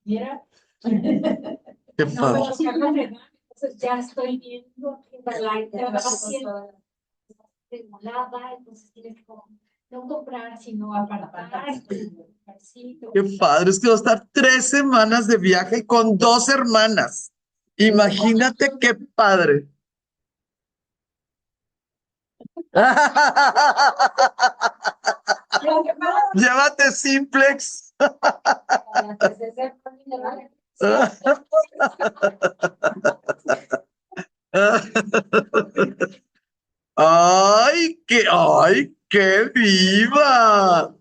Mira. Qué No, padre. pero sí, entonces ya estoy viendo que la grabación regulada, entonces tienes que no comprar, sino apartar. Qué padre, es que va a estar 3 semanas de viaje con 2 hermanas. Imagínate qué padre. Llévate Simplex. ¡Ay, qué viva!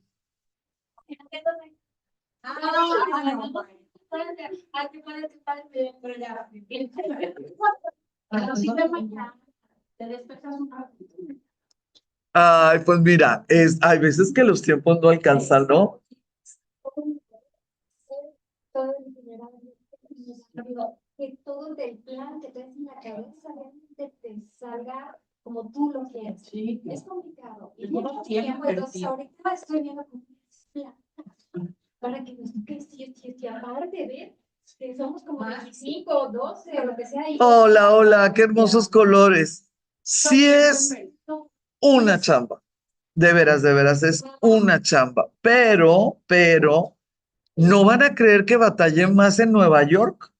Ay, pues mira, hay veces que los tiempos no alcanzan, ¿no? Que todo el plan que traes en la cabeza realmente te salga como tú lo quieres. Sí, es complicado. Y lleva tiempo, entonces ahorita estoy viendo como plan para que nos toque si aparte de que somos como 25 o 12 o lo que sea. Hola, hola, qué hermosos colores. Sí es una chamba. De veras, es una chamba. Pero, no van a creer que batallé más en Nueva York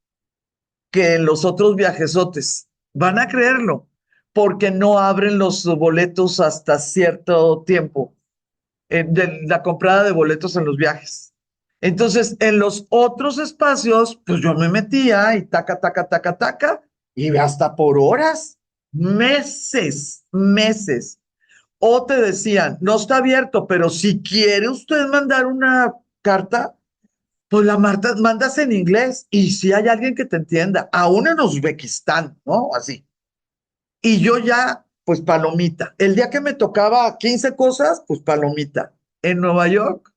que en los otros viajesotes. Van a creerlo, porque no abren los boletos hasta cierto tiempo, de la comprada de boletos en los viajes. Entonces, en los otros espacios, pues yo me metía y taca, taca, taca, taca, y hasta por horas, meses, meses. O te decían, no está abierto, pero si quiere usted mandar una carta, pues mandas en inglés y si hay alguien que te entienda, aún en Uzbekistán, ¿no? Así. Y yo ya, pues palomita. El día que me tocaba 15 cosas, pues palomita. En Nueva York,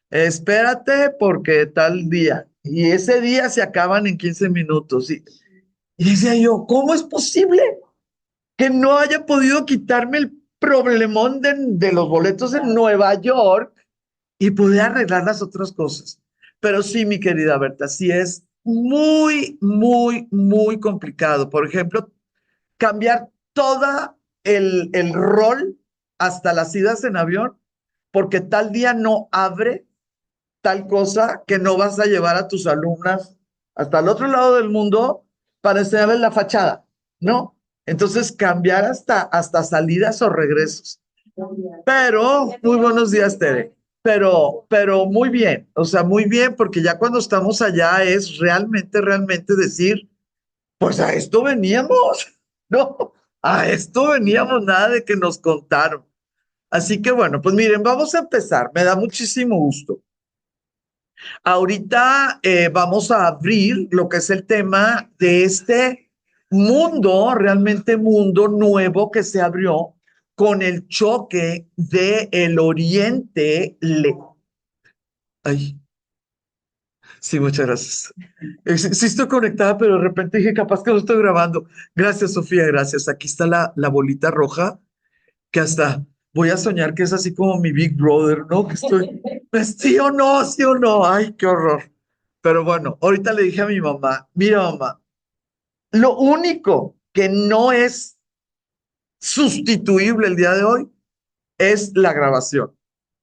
espérate porque tal día. Y ese día se acaban en 15 minutos. Y decía yo, ¿cómo es posible que no haya podido quitarme el problemón de los boletos en Nueva York y poder arreglar las otras cosas? Pero sí, mi querida Berta, sí es muy, muy, muy complicado. Por ejemplo, cambiar todo el rol hasta las idas en avión, porque tal día no abre tal cosa que no vas a llevar a tus alumnas hasta el otro lado del mundo para enseñarles la fachada, ¿no? Entonces, cambiar hasta salidas o regresos. Pero, muy buenos días, Tere. Pero muy bien, o sea, muy bien, porque ya cuando estamos allá es realmente, realmente decir, pues a esto veníamos, ¿no? A esto veníamos, nada de que nos contaron. Así que bueno, pues miren, vamos a empezar. Me da muchísimo gusto. Ahorita vamos a abrir lo que es el tema de este mundo, realmente mundo nuevo que se abrió con el choque del Oriente. Ay, sí, muchas gracias. Sí, sí estoy conectada, pero de repente dije, capaz que no estoy grabando. Gracias, Sofía, gracias. Aquí está la bolita roja, que hasta voy a soñar que es así como mi Big Brother, ¿no? Que estoy, sí o no, sí o no. Ay, qué horror. Pero bueno, ahorita le dije a mi mamá, mira, mamá, lo único que no es sustituible el día de hoy es la grabación.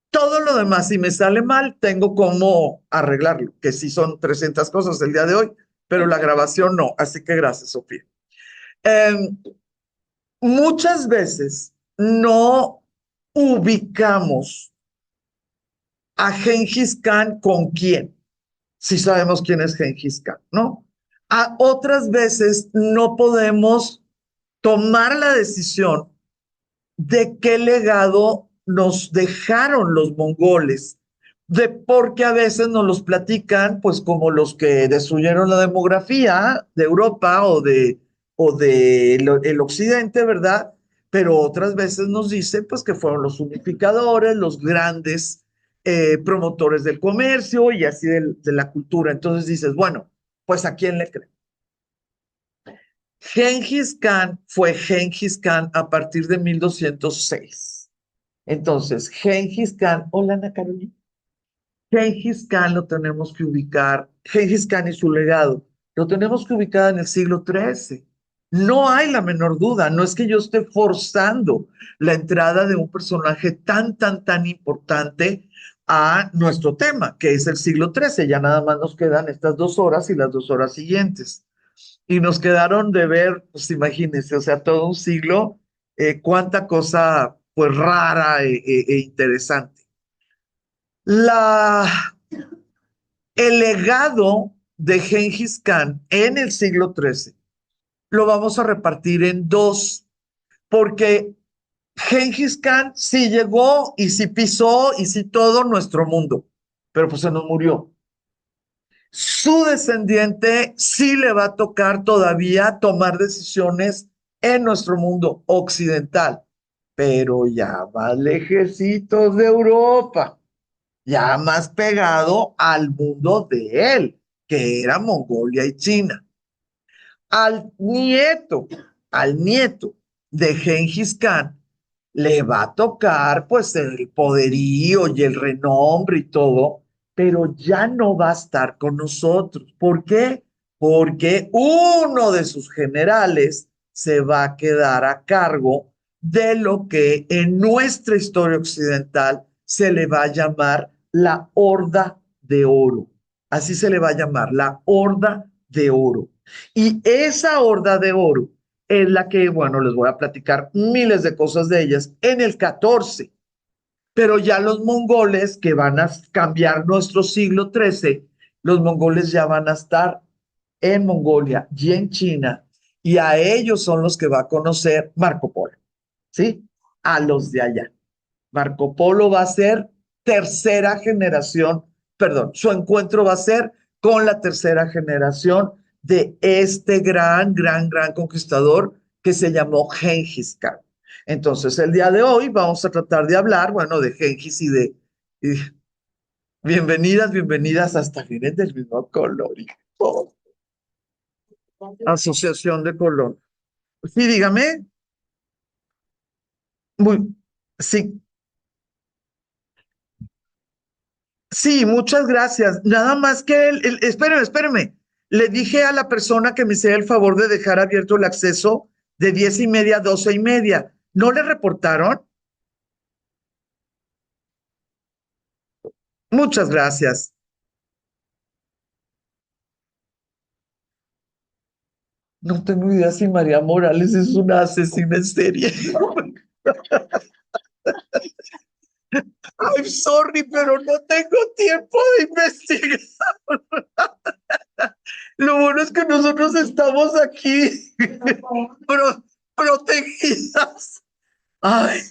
Todo lo demás, si me sale mal, tengo cómo arreglarlo, que sí son 300 cosas el día de hoy, pero la grabación no. Así que gracias, Sofía. Eh, Muchas veces no ubicamos a Gengis Khan con quién. Si sabemos quién es Gengis Khan, ¿no? A otras veces no podemos tomar la decisión de qué legado nos dejaron los mongoles, porque a veces nos los platican, pues como los que destruyeron la demografía de Europa o de el occidente, ¿verdad? Pero otras veces nos dicen, pues que fueron los unificadores, los grandes promotores del comercio y así de la cultura. Entonces dices, bueno, pues ¿a quién le creen? Gengis Khan fue Gengis Khan a partir de 1206. Entonces, Gengis Khan, hola Ana Carolina. Gengis Khan lo tenemos que ubicar Gengis Khan y su legado, lo tenemos que ubicar en el siglo XIII. No hay la menor duda, no es que yo esté forzando la entrada de un personaje tan importante a nuestro tema, que es el siglo XIII. Ya nada más nos quedan estas 2 horas y las 2 horas siguientes. Y nos quedaron de ver, pues imagínense, o sea, todo un siglo, cuánta cosa pues rara e interesante. La, el legado de Gengis Khan en el siglo XIII lo vamos a repartir en dos, porque Gengis Khan sí llegó y sí pisó y sí todo nuestro mundo, pero pues se nos murió. Su descendiente sí le va a tocar todavía tomar decisiones en nuestro mundo occidental, pero ya más lejecitos de Europa, ya más pegado al mundo de él, que era Mongolia y China. Al nieto, al nieto de Gengis Khan, le va a tocar pues el poderío y el renombre y todo, pero ya no va a estar con nosotros. ¿Por qué? Porque uno de sus generales se va a quedar a cargo de lo que en nuestra historia occidental se le va a llamar la Horda de Oro. Así se le va a llamar, la Horda de Oro. Y esa Horda de Oro es la que, bueno, les voy a platicar miles de cosas de ellas en el 14. Pero ya los mongoles que van a cambiar nuestro siglo XIII, los mongoles ya van a estar en Mongolia y en China, y a ellos son los que va a conocer Marco Polo, ¿sí? A los de allá. Marco Polo va a ser tercera generación, perdón, su encuentro va a ser con la tercera generación de este gran conquistador que se llamó Gengis Khan. Entonces, el día de hoy vamos a tratar de hablar, bueno, de Gengis y bienvenidas, bienvenidas, hasta vienen del mismo color. Hijo. Asociación de color. Sí, dígame. Muy, sí, sí, muchas gracias. Nada más que espéreme, espéreme. Le dije a la persona que me hiciera el favor de dejar abierto el acceso de 10:30 a 12:30. ¿No le reportaron? Muchas gracias. No tengo idea si María Morales es una asesina en serie. I'm sorry, pero no tengo tiempo de investigar. Lo bueno es que nosotros estamos aquí protegidas. Ay,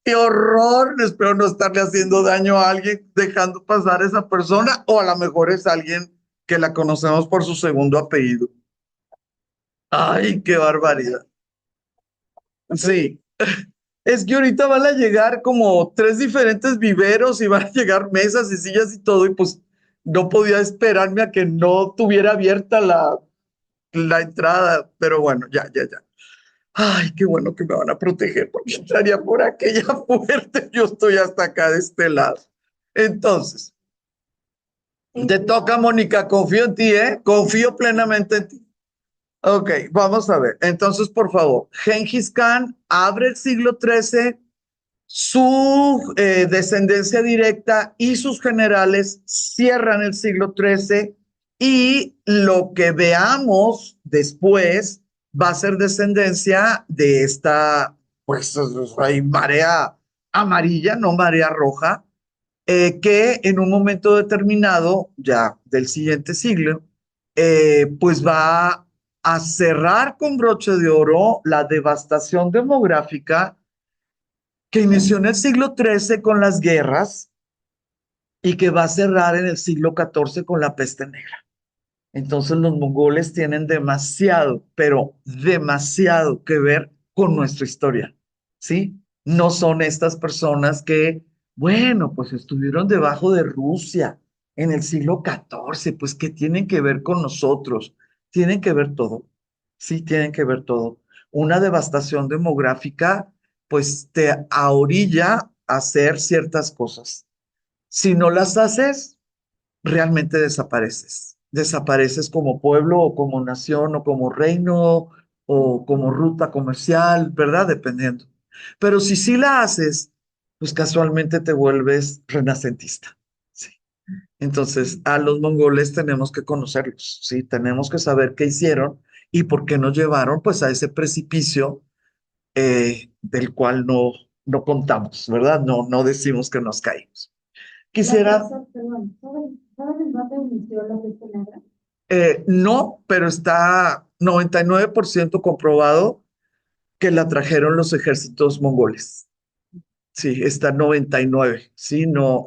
qué horror. Espero no estarle haciendo daño a alguien dejando pasar a esa persona, o a lo mejor es alguien que la conocemos por su segundo apellido. Ay, qué barbaridad. Sí, es que ahorita van a llegar como 3 diferentes viveros y van a llegar mesas y sillas y todo, y pues no podía esperarme a que no tuviera abierta la entrada, pero bueno, ya. Ay, qué bueno que me van a proteger porque estaría por aquella puerta. Yo estoy hasta acá de este lado. Entonces, te toca, Mónica. Confío en ti, ¿eh? Confío plenamente en ti. Ok, vamos a ver. Entonces, por favor, Gengis Khan abre el siglo XIII, su descendencia directa y sus generales cierran el siglo XIII, y lo que veamos después va a ser descendencia de esta, pues, hay marea amarilla, no marea roja, que en un momento determinado, ya del siguiente siglo, pues va a cerrar con broche de oro la devastación demográfica que inició en el siglo XIII con las guerras y que va a cerrar en el siglo XIV con la peste negra. Entonces los mongoles tienen demasiado, pero demasiado que ver con nuestra historia, ¿sí? No son estas personas que, bueno, pues estuvieron debajo de Rusia en el siglo XIV, pues que tienen que ver con nosotros, tienen que ver todo, sí, tienen que ver todo. Una devastación demográfica, pues te ahorilla a hacer ciertas cosas. Si no las haces, realmente desapareces. desapareces como pueblo o como nación o como reino o como ruta comercial, ¿verdad? Dependiendo. Pero si sí la haces, pues casualmente te vuelves renacentista. Sí. Entonces, a los mongoles tenemos que conocerlos, ¿sí? Tenemos que saber qué hicieron y por qué nos llevaron pues a ese precipicio del cual no contamos, ¿verdad? No decimos que nos caímos. Quisiera, Perdón, ¿saben en dónde inició la peste negra? no, pero está 99% comprobado que la trajeron los ejércitos mongoles. Sí, está 99. Sí, no.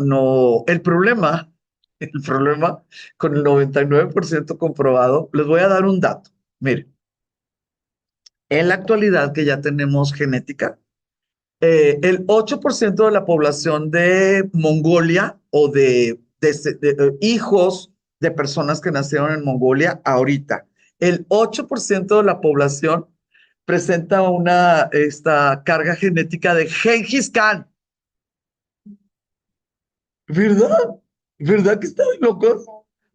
El problema con el 99% comprobado, les voy a dar un dato. Miren, en la actualidad que ya tenemos genética, el 8% de la población de Mongolia o de hijos de personas que nacieron en Mongolia ahorita, el 8% de la población presenta esta carga genética de Gengis Khan. ¿Verdad? ¿Verdad que están locos?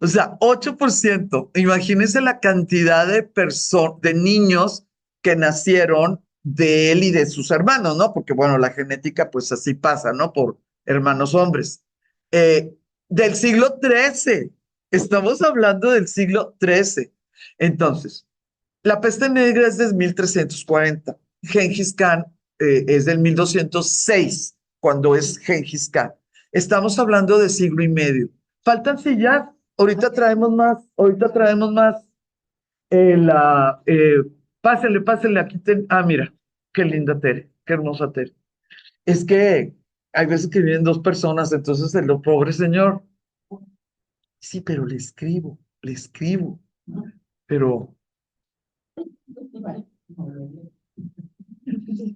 O sea, 8%. Imagínense la cantidad de niños que nacieron de él y de sus hermanos, ¿no? Porque, bueno, la genética, pues así pasa, ¿no? Por hermanos hombres. Eh, del siglo XIII. Estamos hablando del siglo XIII. Entonces, la peste negra es de 1340. Gengis Khan es del 1206, cuando es Gengis Khan. Estamos hablando de siglo y medio. Faltan sillas. Ahorita traemos más. Ahorita traemos más. Pásenle aquí. Mira, qué linda Tere, qué hermosa Tere. Es que hay veces que vienen dos personas, entonces el pobre señor. Sí, pero le escribo. Pero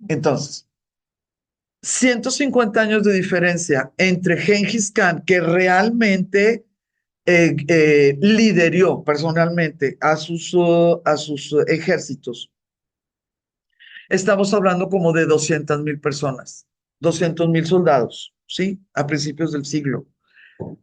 entonces, 150 años de diferencia entre Gengis Khan, que realmente lideró personalmente a sus ejércitos. Estamos hablando como de 200,000 personas, 200,000 soldados, ¿sí? A principios del siglo.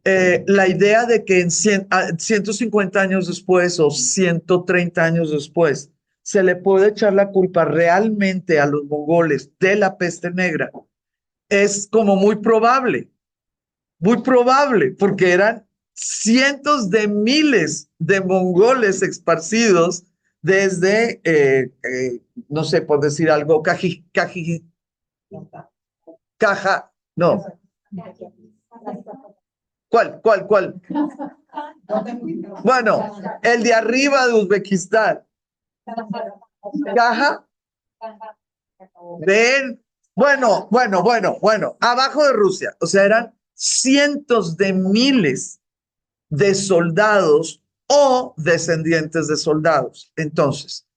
La idea de que 150 años después o 130 años después se le puede echar la culpa realmente a los mongoles de la peste negra es como muy probable, porque eran cientos de miles de mongoles esparcidos desde, no sé, por decir algo, Caja, no, ¿cuál? Bueno, el de arriba de Uzbekistán, Caja, ven, bueno, abajo de Rusia, o sea, eran cientos de miles de soldados o descendientes de soldados. Entonces,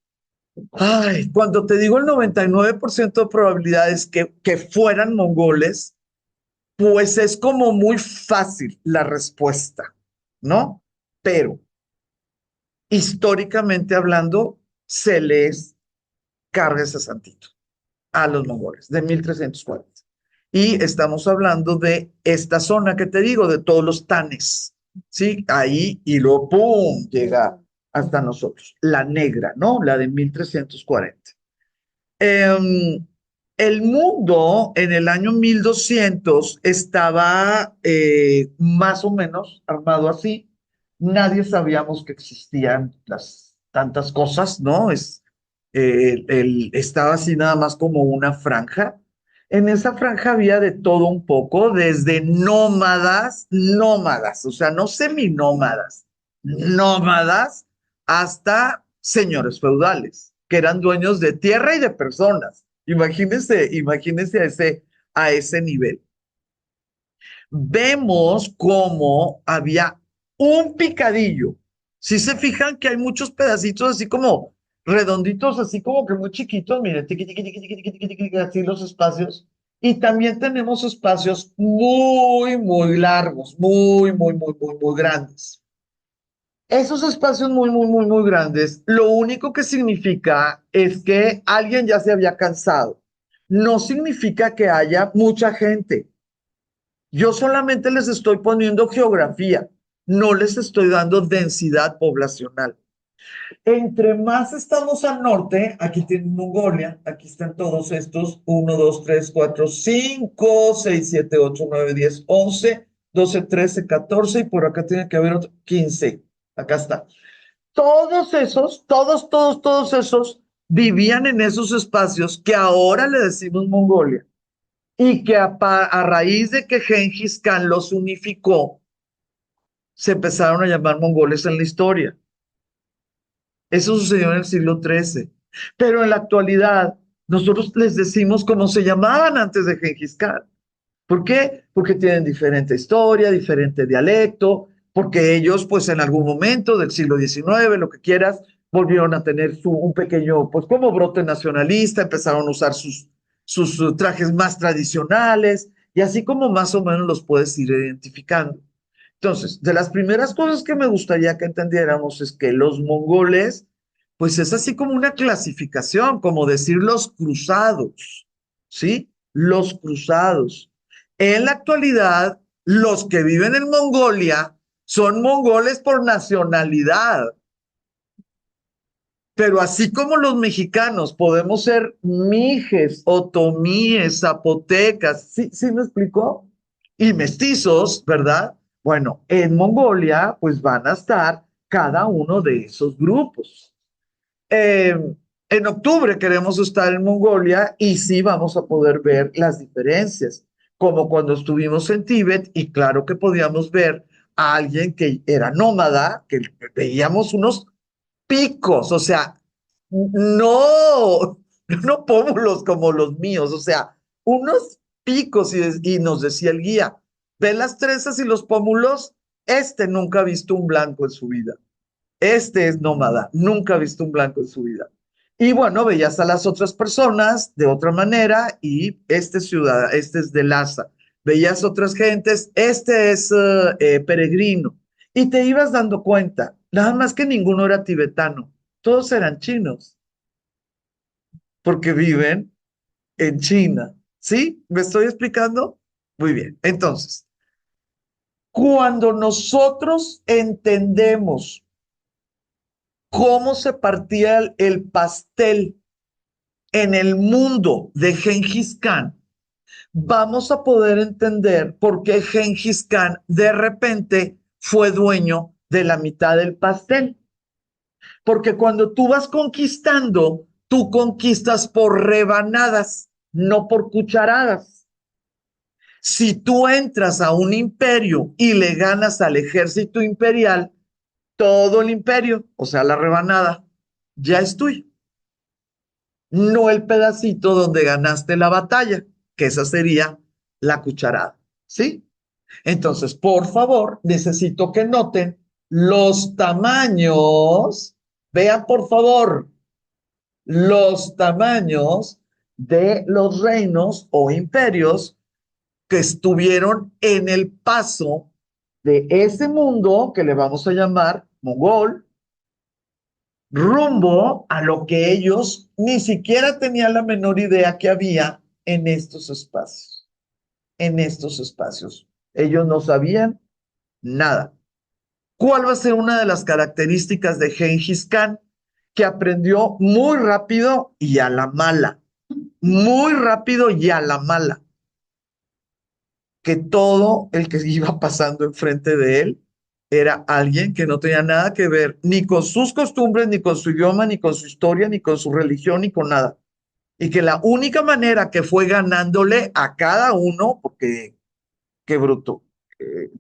cuando te digo el 99% de probabilidades que fueran mongoles, pues es como muy fácil la respuesta, ¿no? Pero históricamente hablando, se les carga ese santito a los mongoles de 1340. Y estamos hablando de esta zona que te digo, de todos los tanes, ¿sí? Ahí y luego, ¡pum!, llega hasta nosotros. La negra, ¿no? La de 1340. Em, el mundo en el año 1200 estaba más o menos armado así. Nadie sabíamos que existían tantas cosas, ¿no? Estaba así nada más como una franja. En esa franja había de todo un poco, desde nómadas, o sea, no seminómadas, nómadas, hasta señores feudales, que eran dueños de tierra y de personas. Imagínense a ese nivel. Vemos cómo había un picadillo. Si se fijan que hay muchos pedacitos así como redonditos, así como que muy chiquitos, miren, tiqui, tiqui, tiqui, tiqui, tiqui, tiqui, tiqui, así los espacios. Y también tenemos espacios muy, muy largos, muy, muy, muy, muy, muy grandes. Esos espacios muy, muy, muy, muy grandes, lo único que significa es que alguien ya se había cansado. No significa que haya mucha gente. Yo solamente les estoy poniendo geografía. no les estoy dando densidad poblacional. Entre más estamos al norte, aquí tienen Mongolia, aquí están todos estos, 1, 2, 3, 4, 5, 6, 7, 8, 9, 10, 11, 12, 13, 14 y por acá tiene que haber otro, 15. Acá está. Todos esos, todos esos vivían en esos espacios que ahora le decimos Mongolia y que a raíz de que Gengis Khan los unificó, se empezaron a llamar mongoles en la historia. Eso sucedió en el siglo XIII. Pero en la actualidad, nosotros les decimos cómo se llamaban antes de Gengis Khan. ¿Por qué? Porque tienen diferente historia, diferente dialecto, porque ellos, pues en algún momento del siglo XIX, lo que quieras, volvieron a tener un pequeño, pues como brote nacionalista, empezaron a usar sus trajes más tradicionales, y así como más o menos los puedes ir identificando. Entonces, de las primeras cosas que me gustaría que entendiéramos es que los mongoles, pues es así como una clasificación, como decir los cruzados, ¿sí? Los cruzados. En la actualidad, los que viven en Mongolia son mongoles por nacionalidad, pero así como los mexicanos podemos ser mijes, otomíes, zapotecas, ¿sí me explicó? Y mestizos, ¿verdad? Bueno, en Mongolia, pues van a estar cada uno de esos grupos. Eh, en octubre queremos estar en Mongolia y sí vamos a poder ver las diferencias, como cuando estuvimos en Tíbet y claro que podíamos ver a alguien que era nómada, que veíamos unos picos, o sea, no pómulos como los míos, o sea, unos picos y nos decía el guía, ve las trenzas y los pómulos, este nunca ha visto un blanco en su vida. Este es nómada, nunca ha visto un blanco en su vida. Y bueno, veías a las otras personas de otra manera y este es de Lhasa. Veías otras gentes, este es peregrino. Y te ibas dando cuenta, nada más que ninguno era tibetano, todos eran chinos, porque viven en China. ¿Sí? ¿Me estoy explicando? Muy bien. Entonces, cuando nosotros entendemos cómo se partía el pastel en el mundo de Gengis Khan, vamos a poder entender por qué Gengis Khan de repente fue dueño de la mitad del pastel. Porque cuando tú vas conquistando, tú conquistas por rebanadas, no por cucharadas. Si tú entras a un imperio y le ganas al ejército imperial, todo el imperio, o sea, la rebanada, ya es tuyo. No el pedacito donde ganaste la batalla, que esa sería la cucharada, ¿sí? Entonces, por favor, necesito que noten los tamaños, vean por favor, los tamaños de los reinos o imperios que estuvieron en el paso de ese mundo que le vamos a llamar mongol, rumbo a lo que ellos ni siquiera tenían la menor idea que había en estos espacios, en estos espacios. Ellos no sabían nada. ¿Cuál va a ser una de las características de Gengis Khan? Que aprendió muy rápido y a la mala, muy rápido y a la mala, que todo el que iba pasando enfrente de él era alguien que no tenía nada que ver ni con sus costumbres, ni con su idioma, ni con su historia, ni con su religión, ni con nada. Y que la única manera que fue ganándole a cada uno, porque qué bruto,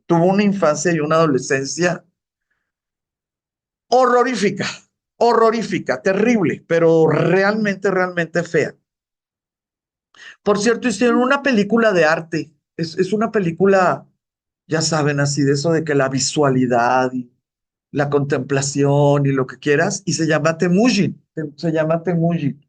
tuvo una infancia y una adolescencia horrorífica, horrorífica, terrible, pero realmente fea. Por cierto, hicieron una película de arte. Es una película, ya saben, así de eso de que la visualidad y la contemplación y lo que quieras, y se llama Temujin, se llama Temujin.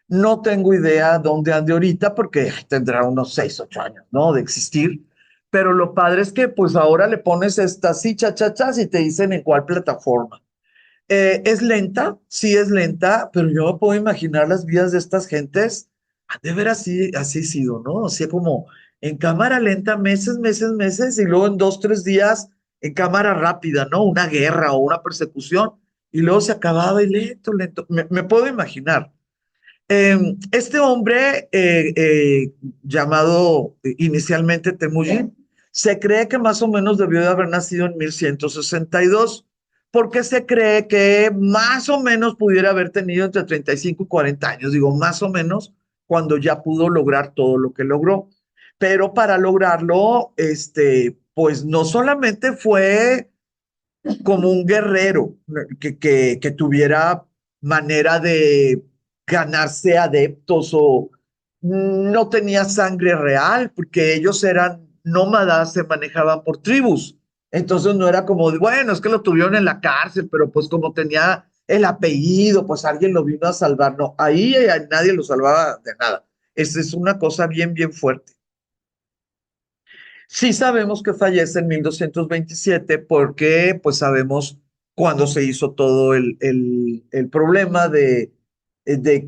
No tengo idea dónde ande ahorita porque tendrá unos 6, 8 años, ¿no? De existir. Pero lo padre es que pues ahora le pones estas sí, chachachas y te dicen en cuál plataforma. Es lenta, sí es lenta, pero yo me puedo imaginar las vidas de estas gentes, de ver así sido, ¿no? Así como en cámara lenta, meses, y luego en 2, 3 días en cámara rápida, ¿no? Una guerra o una persecución, y luego se acababa y lento, lento. Me puedo imaginar. Este hombre, llamado inicialmente Temujin, se cree que más o menos debió de haber nacido en 1162, porque se cree que más o menos pudiera haber tenido entre 35 y 40 años, digo más o menos, cuando ya pudo lograr todo lo que logró. Pero para lograrlo, pues no solamente fue como un guerrero que tuviera manera de ganarse adeptos o no tenía sangre real, porque ellos eran nómadas, se manejaban por tribus. Entonces no era como, bueno, es que lo tuvieron en la cárcel, pero pues como tenía el apellido, pues alguien lo vino a salvar. No, ahí nadie lo salvaba de nada. Esa es una cosa bien, bien fuerte. Sí sabemos que fallece en 1227 porque pues sabemos cuándo se hizo todo el problema de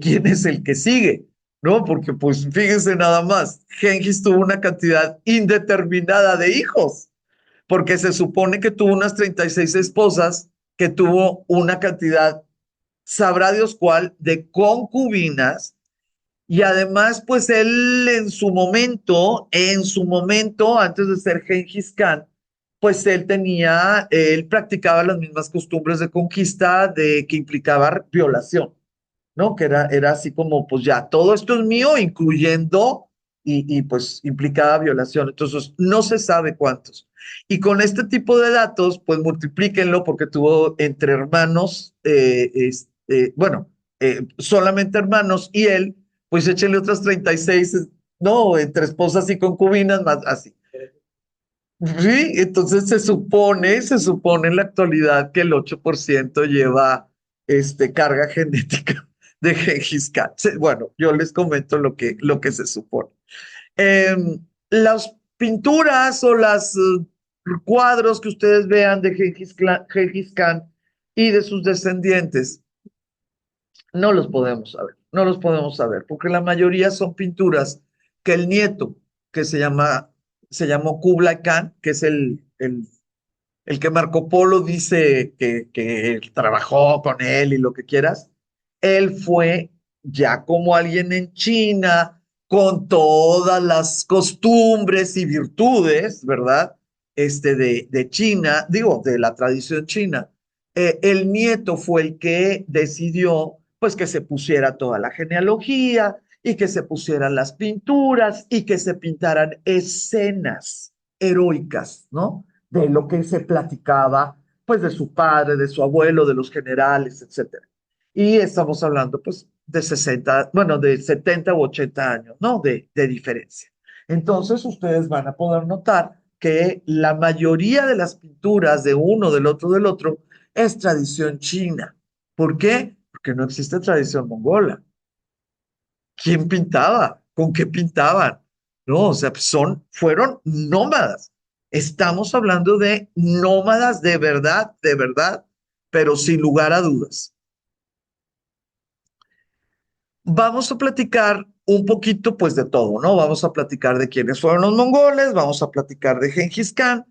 quién es el que sigue, ¿no? Porque pues fíjense nada más, Gengis tuvo una cantidad indeterminada de hijos, porque se supone que tuvo unas 36 esposas, que tuvo una cantidad, sabrá Dios cuál, de concubinas y además, pues él en su momento, antes de ser Gengis Khan, pues él practicaba las mismas costumbres de conquista de que implicaba violación, ¿no? Que era así como, pues ya, todo esto es mío, incluyendo, y pues implicaba violación. Entonces, no se sabe cuántos. Y con este tipo de datos, pues multiplíquenlo porque tuvo entre hermanos, bueno, solamente hermanos y él, pues échenle otras 36, no, entre esposas y concubinas, más así. Sí, entonces se supone en la actualidad que el 8% lleva carga genética de Gengis Khan. Bueno, yo les comento lo que se supone. Las pinturas o las cuadros que ustedes vean de Gengis Khan y de sus descendientes, no los podemos saber, no los podemos saber, porque la mayoría son pinturas que el nieto, que se llamó Kublai Khan, que es el que Marco Polo dice que trabajó con él y lo que quieras, él fue ya como alguien en China, con todas las costumbres y virtudes, ¿verdad? De China, digo, de la tradición china. El nieto fue el que decidió, pues, que se pusiera toda la genealogía y que se pusieran las pinturas y que se pintaran escenas heroicas, ¿no? De lo que se platicaba, pues de su padre, de su abuelo, de los generales, etcétera. Y estamos hablando, pues, de 60, bueno, de 70 u 80 años, ¿no? De diferencia. Entonces, ustedes van a poder notar que la mayoría de las pinturas de uno, del otro, es tradición china. ¿Por qué? Porque no existe tradición mongola. ¿Quién pintaba? ¿Con qué pintaban? No, o sea, fueron nómadas. Estamos hablando de nómadas de verdad, pero sin lugar a dudas. Vamos a platicar un poquito, pues, de todo, ¿no? Vamos a platicar de quiénes fueron los mongoles, vamos a platicar de Gengis Khan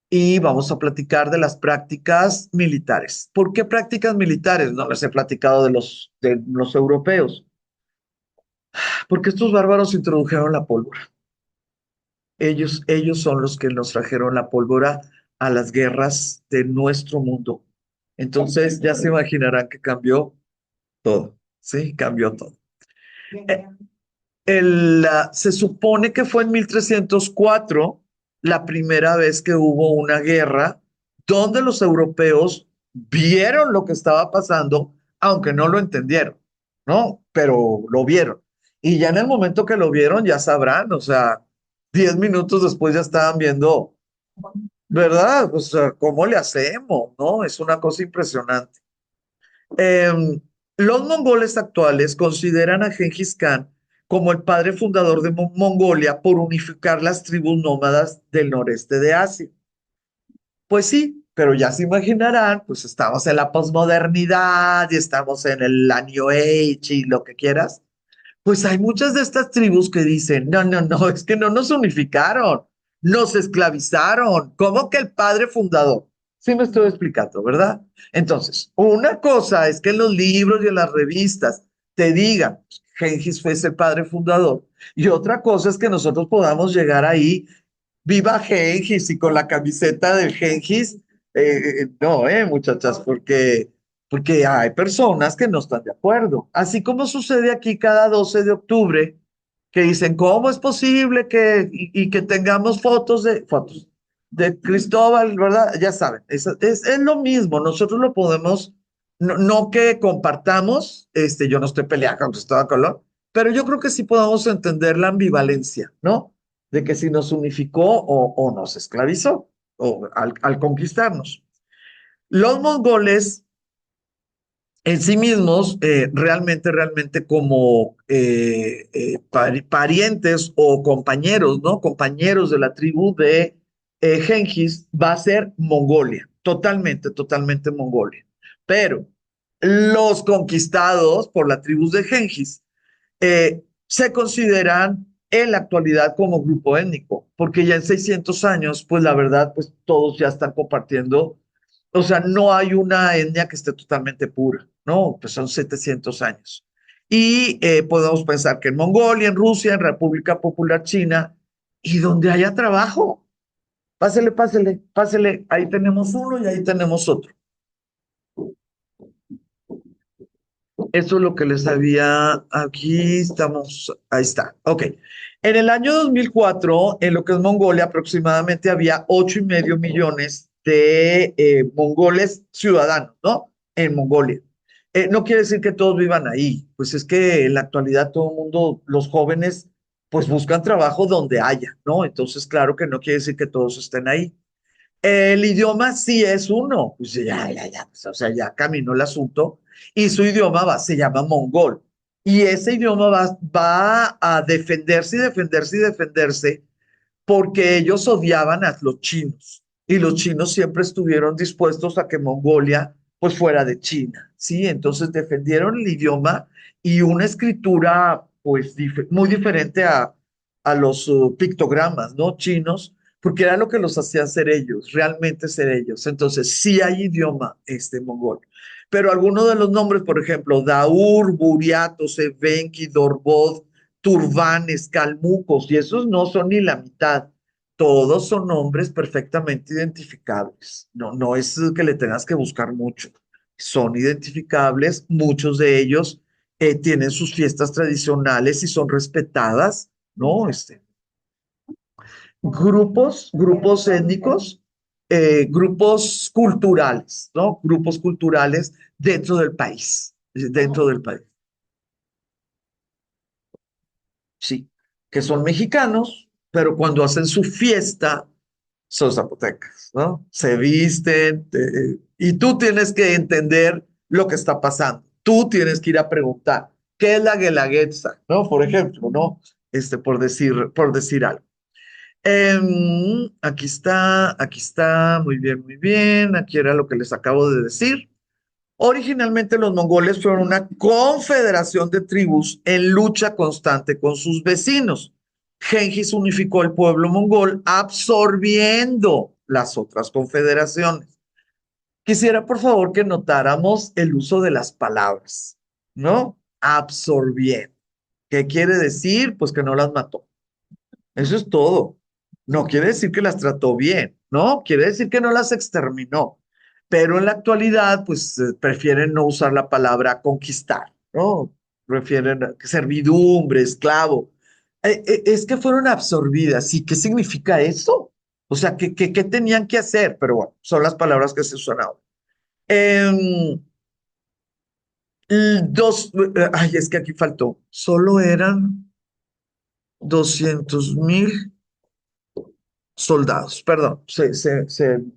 y vamos a platicar de las prácticas militares. ¿Por qué prácticas militares? No les he platicado de los europeos, porque estos bárbaros introdujeron la pólvora. Ellos son los que nos trajeron la pólvora a las guerras de nuestro mundo. Entonces, ya se imaginarán que cambió todo, ¿sí? Cambió todo. Eh, se supone que fue en 1304 la primera vez que hubo una guerra donde los europeos vieron lo que estaba pasando, aunque no lo entendieron, ¿no? Pero lo vieron. Y ya en el momento que lo vieron, ya sabrán, o sea, 10 minutos después ya estaban viendo, ¿verdad? O sea, ¿cómo le hacemos? ¿No? Es una cosa impresionante. Em, los mongoles actuales consideran a Gengis Khan como el padre fundador de Mongolia por unificar las tribus nómadas del noreste de Asia. Pues sí, pero ya se imaginarán, pues estamos en la posmodernidad y estamos en la New Age y lo que quieras. Pues hay muchas de estas tribus que dicen, no, no, no, es que no nos unificaron. nos esclavizaron. ¿Cómo que el padre fundador? Sí me estoy explicando, ¿verdad? Entonces, una cosa es que en los libros y en las revistas te digan, Gengis fue ese padre fundador, y otra cosa es que nosotros podamos llegar ahí, viva Gengis y con la camiseta del Gengis. No, muchachas, porque hay personas que no están de acuerdo. Así como sucede aquí cada 12 de octubre, que dicen, ¿cómo es posible y que tengamos fotos de Cristóbal, ¿verdad? Ya saben, es lo mismo, nosotros lo podemos, no que compartamos, yo no estoy peleando con Cristóbal Colón, pero yo creo que sí podemos entender la ambivalencia, ¿no? De que si nos unificó o nos esclavizó o al conquistarnos. Los mongoles en sí mismos, realmente como parientes o compañeros, ¿no? Compañeros de la tribu de Gengis, va a ser Mongolia, totalmente Mongolia. Pero los conquistados por la tribu de Gengis se consideran en la actualidad como grupo étnico, porque ya en 600 años, pues la verdad, pues todos ya están compartiendo, o sea, no hay una etnia que esté totalmente pura, ¿no? Pues son 700 años. Y podemos pensar que en Mongolia, en Rusia, en República Popular China, y donde haya trabajo, pásele, ahí tenemos uno y ahí tenemos otro. Eso es lo que les había, aquí estamos, ahí está, ok. En el año 2004, en lo que es Mongolia, aproximadamente había 8,5 millones de mongoles ciudadanos, ¿no? En Mongolia. No quiere decir que todos vivan ahí, pues es que en la actualidad todo el mundo, los jóvenes, pues buscan trabajo donde haya, ¿no? Entonces, claro que no quiere decir que todos estén ahí. El idioma sí es uno, pues ya, pues, o sea, ya caminó el asunto y su idioma se llama mongol. Y ese idioma va a defenderse y defenderse y defenderse porque ellos odiaban a los chinos y los chinos siempre estuvieron dispuestos a que Mongolia pues fuera de China, ¿sí? Entonces defendieron el idioma y una escritura pues muy diferente a los pictogramas, ¿no? Chinos, porque era lo que los hacía ser ellos, realmente ser ellos. Entonces sí hay idioma mongol. Pero algunos de los nombres, por ejemplo, Daur, Buriatos, Evenki, Dorvod, turbanes, calmucos, y esos no son ni la mitad. Todos son nombres perfectamente identificables. No, no es que le tengas que buscar mucho. Son identificables, muchos de ellos tienen sus fiestas tradicionales y son respetadas, ¿no? Grupos étnicos, grupos culturales, ¿no? Grupos culturales dentro del país. Sí, que son mexicanos, pero cuando hacen su fiesta son zapotecas, ¿no? Se visten y tú tienes que entender lo que está pasando. Tú tienes que ir a preguntar, ¿qué es la guelaguetza? ¿No? Por ejemplo, ¿no? Por decir algo. Aquí está, muy bien, aquí era lo que les acabo de decir. Originalmente los mongoles fueron una confederación de tribus en lucha constante con sus vecinos. Gengis unificó el pueblo mongol absorbiendo las otras confederaciones. Quisiera por favor que notáramos el uso de las palabras, ¿no? Absorbiendo. ¿Qué quiere decir? Pues que no las mató. Eso es todo. No quiere decir que las trató bien, ¿no? Quiere decir que no las exterminó. Pero en la actualidad, pues prefieren no usar la palabra conquistar, ¿no? Prefieren servidumbre, esclavo. Es que fueron absorbidas. ¿Y qué significa eso? O sea, ¿qué tenían que hacer? Pero bueno, son las palabras que se usan ahora. Em, ay, es que aquí faltó. Solo eran 200,000 soldados, perdón,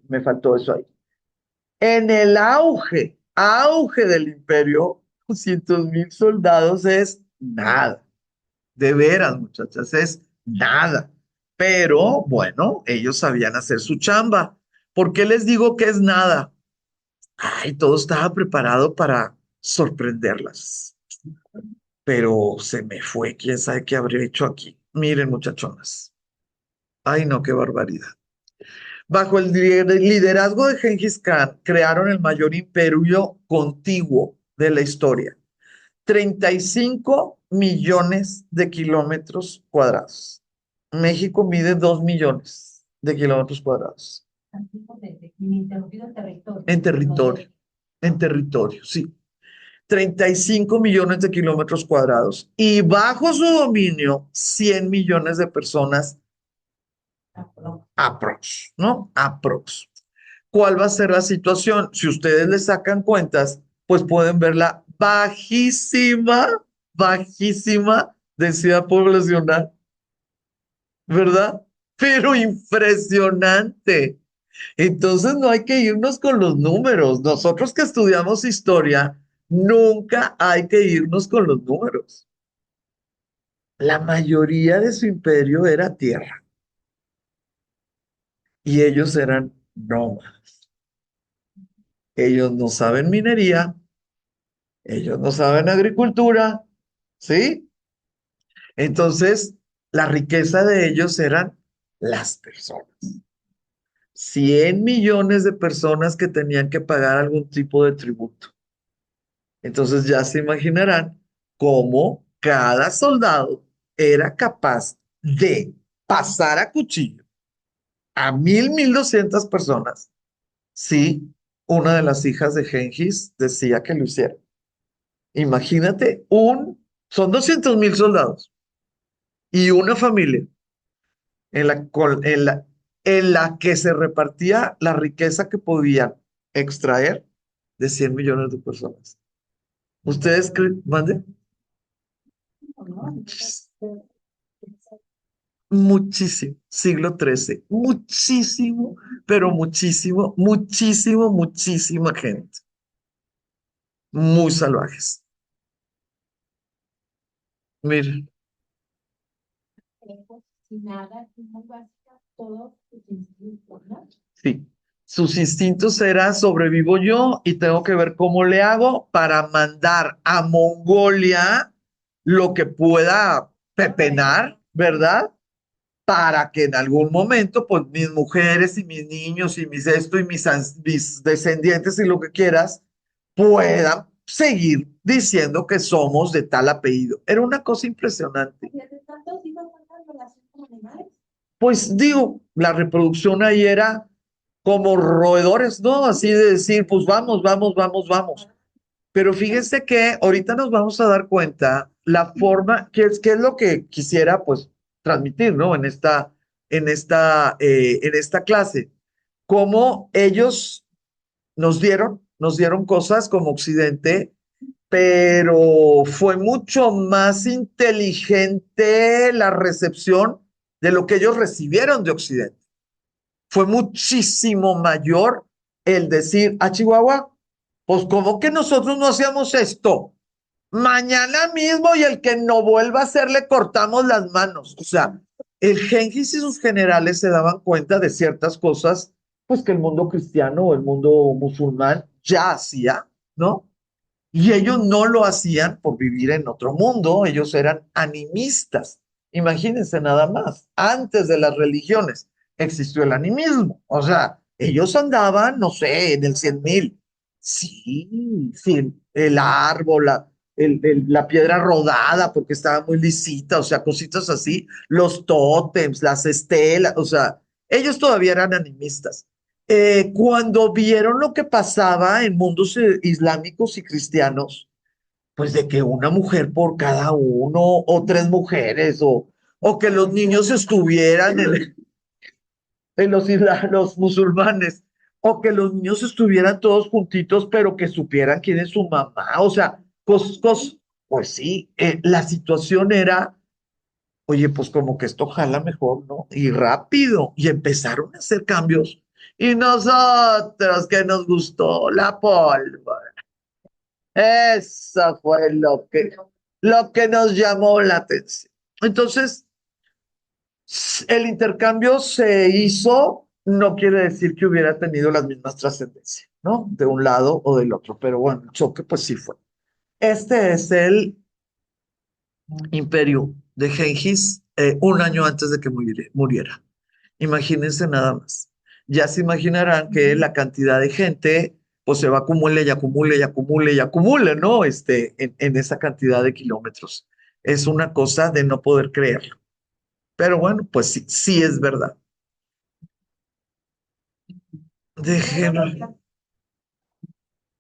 me faltó eso ahí. En el auge del imperio, 200,000 soldados es nada. De veras, muchachas, es nada. Pero bueno, ellos sabían hacer su chamba. ¿Por qué les digo que es nada? Ay, todo estaba preparado para sorprenderlas. Pero se me fue, quién sabe qué habría hecho aquí. Miren, muchachonas. Ay, no, qué barbaridad. Bajo el liderazgo de Gengis Khan, crearon el mayor imperio contiguo de la historia. 35 millones de kilómetros cuadrados. México mide 2 millones de kilómetros cuadrados. En territorio, en territorio, sí. 35 millones de kilómetros cuadrados. Y bajo su dominio, 100 millones de personas aprox, ¿no? Aprox. ¿Cuál va a ser la situación? Si ustedes le sacan cuentas, pues pueden verla bajísima, bajísima densidad poblacional, ¿verdad? Pero impresionante. Entonces no hay que irnos con los números. Nosotros que estudiamos historia, nunca hay que irnos con los números. La mayoría de su imperio era tierra y ellos eran nómadas. Ellos no saben minería, ellos no saben agricultura, ¿sí? Entonces, la riqueza de ellos eran las personas. 100 millones de personas que tenían que pagar algún tipo de tributo. Entonces ya se imaginarán cómo cada soldado era capaz de pasar a cuchillo a 1,200 personas si una de las hijas de Gengis decía que lo hiciera. Imagínate, son 200,000 soldados y una familia en la que se repartía la riqueza que podían extraer de 100 millones de personas. ¿Ustedes creen? ¿Mande? Muchísimo, siglo XIII, muchísimo, pero muchísimo, muchísimo, muchísima gente, muy salvajes. Miren, Sin nada, muy básica, todo sus instintos, ¿no? sí, sus instintos eran sobrevivo yo y tengo que ver cómo le hago para mandar a Mongolia lo que pueda pepenar, ¿verdad? Para que en algún momento, pues mis mujeres y mis niños y mis esto y mis descendientes y lo que quieras, puedan seguir diciendo que somos de tal apellido. Era una cosa impresionante. ¿Y de tantos hijos cuántas relación con animales? Pues digo, la reproducción ahí era como roedores, ¿no? Así de decir, pues vamos, vamos, vamos, vamos. Pero fíjense que ahorita nos vamos a dar cuenta la forma, que es lo que quisiera pues transmitir, ¿no? En esta clase, cómo ellos nos dieron cosas como Occidente, pero fue mucho más inteligente la recepción de lo que ellos recibieron de Occidente. Fue muchísimo mayor el decir a Chihuahua, pues ¿cómo que nosotros no hacíamos esto? Mañana mismo y el que no vuelva a hacer le cortamos las manos. O sea, el Gengis y sus generales se daban cuenta de ciertas cosas, pues que el mundo cristiano o el mundo musulmán ya hacía, ¿no? Y ellos no lo hacían por vivir en otro mundo, ellos eran animistas. Imagínense nada más, antes de las religiones existió el animismo. O sea, ellos andaban, no sé, en el 100,000. Sí, sí, el árbol, la piedra rodada porque estaba muy lisita, o sea, cositas así, los tótems, las estelas, o sea, ellos todavía eran animistas. Cuando vieron lo que pasaba en mundos islámicos y cristianos, pues de que una mujer por cada uno, o tres mujeres, o que los niños estuvieran en los musulmanes, o que los niños estuvieran todos juntitos, pero que supieran quién es su mamá, o sea, pues sí, la situación era, oye, pues como que esto jala mejor, ¿no? Y rápido. Y empezaron a hacer cambios. Y nosotros, que nos gustó la pólvora. Eso fue lo que nos llamó la atención. Entonces, el intercambio se hizo, no quiere decir que hubiera tenido las mismas trascendencias, ¿no? De un lado o del otro, pero bueno, el choque pues sí fue. Este es el imperio de Gengis un año antes de que muriera. Imagínense nada más. Ya se imaginarán que la cantidad de gente pues se va acumule y acumule y acumule y acumule, ¿no? En esa cantidad de kilómetros. Es una cosa de no poder creerlo. Pero bueno, pues sí, sí es verdad. Déjenme.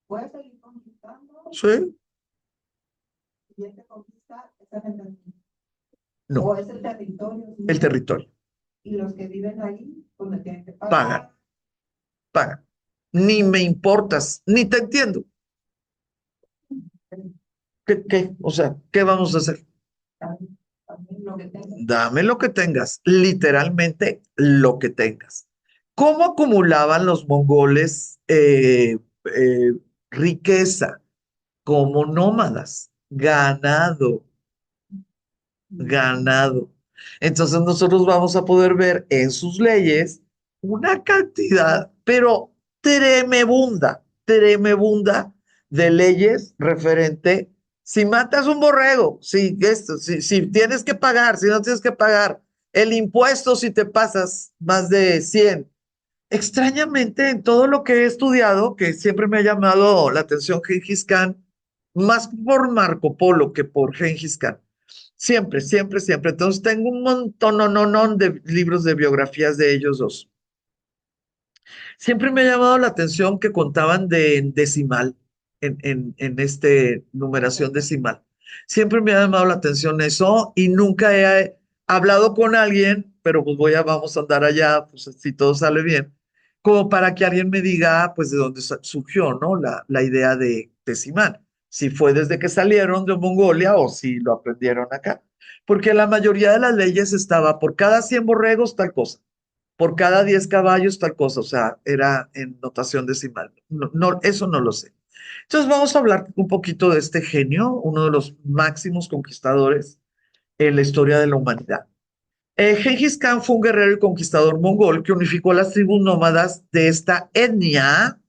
Puedes seguir conquistando Sí, y este conquista esa gente no, o es el territorio el territorio. y los que viven ahí pues le tienen que Pagan, pagar. pagan. Ni me importas, ni te entiendo. ¿Qué? O sea, ¿qué vamos a hacer? También lo que tengan. Dame lo que tengas, literalmente lo que tengas. ¿Cómo acumulaban los mongoles eh, riqueza como nómadas? Ganado, ganado. Entonces nosotros vamos a poder ver en sus leyes una cantidad, pero tremebunda, tremebunda de leyes referente. Si matas un borrego, si tienes que pagar, si no tienes que pagar, el impuesto si te pasas más de 100. Extrañamente, en todo lo que he estudiado, que siempre me ha llamado la atención Gengis Khan, más por Marco Polo que por Gengis Khan. Siempre, siempre, siempre. Entonces tengo un montón, no, no, no, de libros de biografías de ellos dos. Siempre me ha llamado la atención que contaban de decimal, en numeración decimal. Siempre me ha llamado la atención eso y nunca he hablado con alguien, pero pues vamos a andar allá, pues si todo sale bien, como para que alguien me diga, pues de dónde surgió, ¿no? La idea de decimal. Si fue desde que salieron de Mongolia o si lo aprendieron acá. Porque la mayoría de las leyes estaba por cada 100 borregos tal cosa, por cada 10 caballos, tal cosa, o sea, era en notación decimal. No, no, eso no lo sé. Entonces vamos a hablar un poquito de este genio, uno de los máximos conquistadores en la historia de la humanidad. Gengis Khan fue un guerrero y conquistador mongol que unificó las tribus nómadas de esta etnia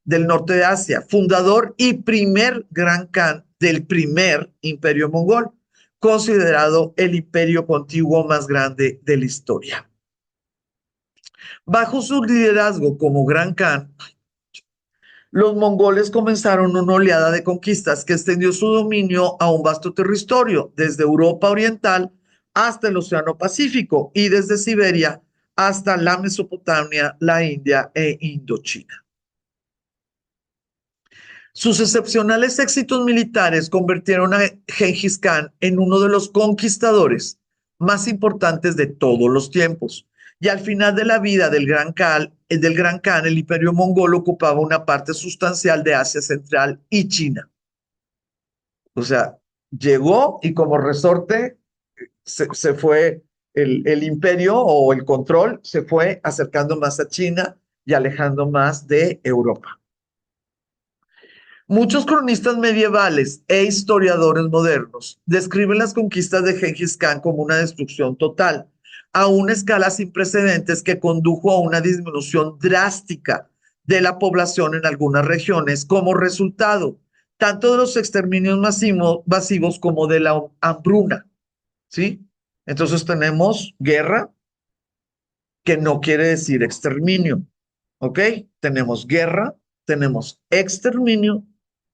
del norte de Asia, fundador y primer gran Khan del primer imperio mongol, considerado el imperio contiguo más grande de la historia. Bajo su liderazgo como Gran Khan, los mongoles comenzaron una oleada de conquistas que extendió su dominio a un vasto territorio, desde Europa Oriental hasta el Océano Pacífico y desde Siberia hasta la Mesopotamia, la India e Indochina. Sus excepcionales éxitos militares convirtieron a Gengis Khan en uno de los conquistadores más importantes de todos los tiempos. Y al final de la vida del Gran Khan, el imperio mongol ocupaba una parte sustancial de Asia Central y China. O sea, llegó y como resorte se fue el imperio o el control, se fue acercando más a China y alejando más de Europa. Muchos cronistas medievales e historiadores modernos describen las conquistas de Gengis Khan como una destrucción total, a una escala sin precedentes que condujo a una disminución drástica de la población en algunas regiones como resultado tanto de los exterminios masivos como de la hambruna, ¿sí? Entonces tenemos guerra, que no quiere decir exterminio, ¿ok? Tenemos guerra, tenemos exterminio,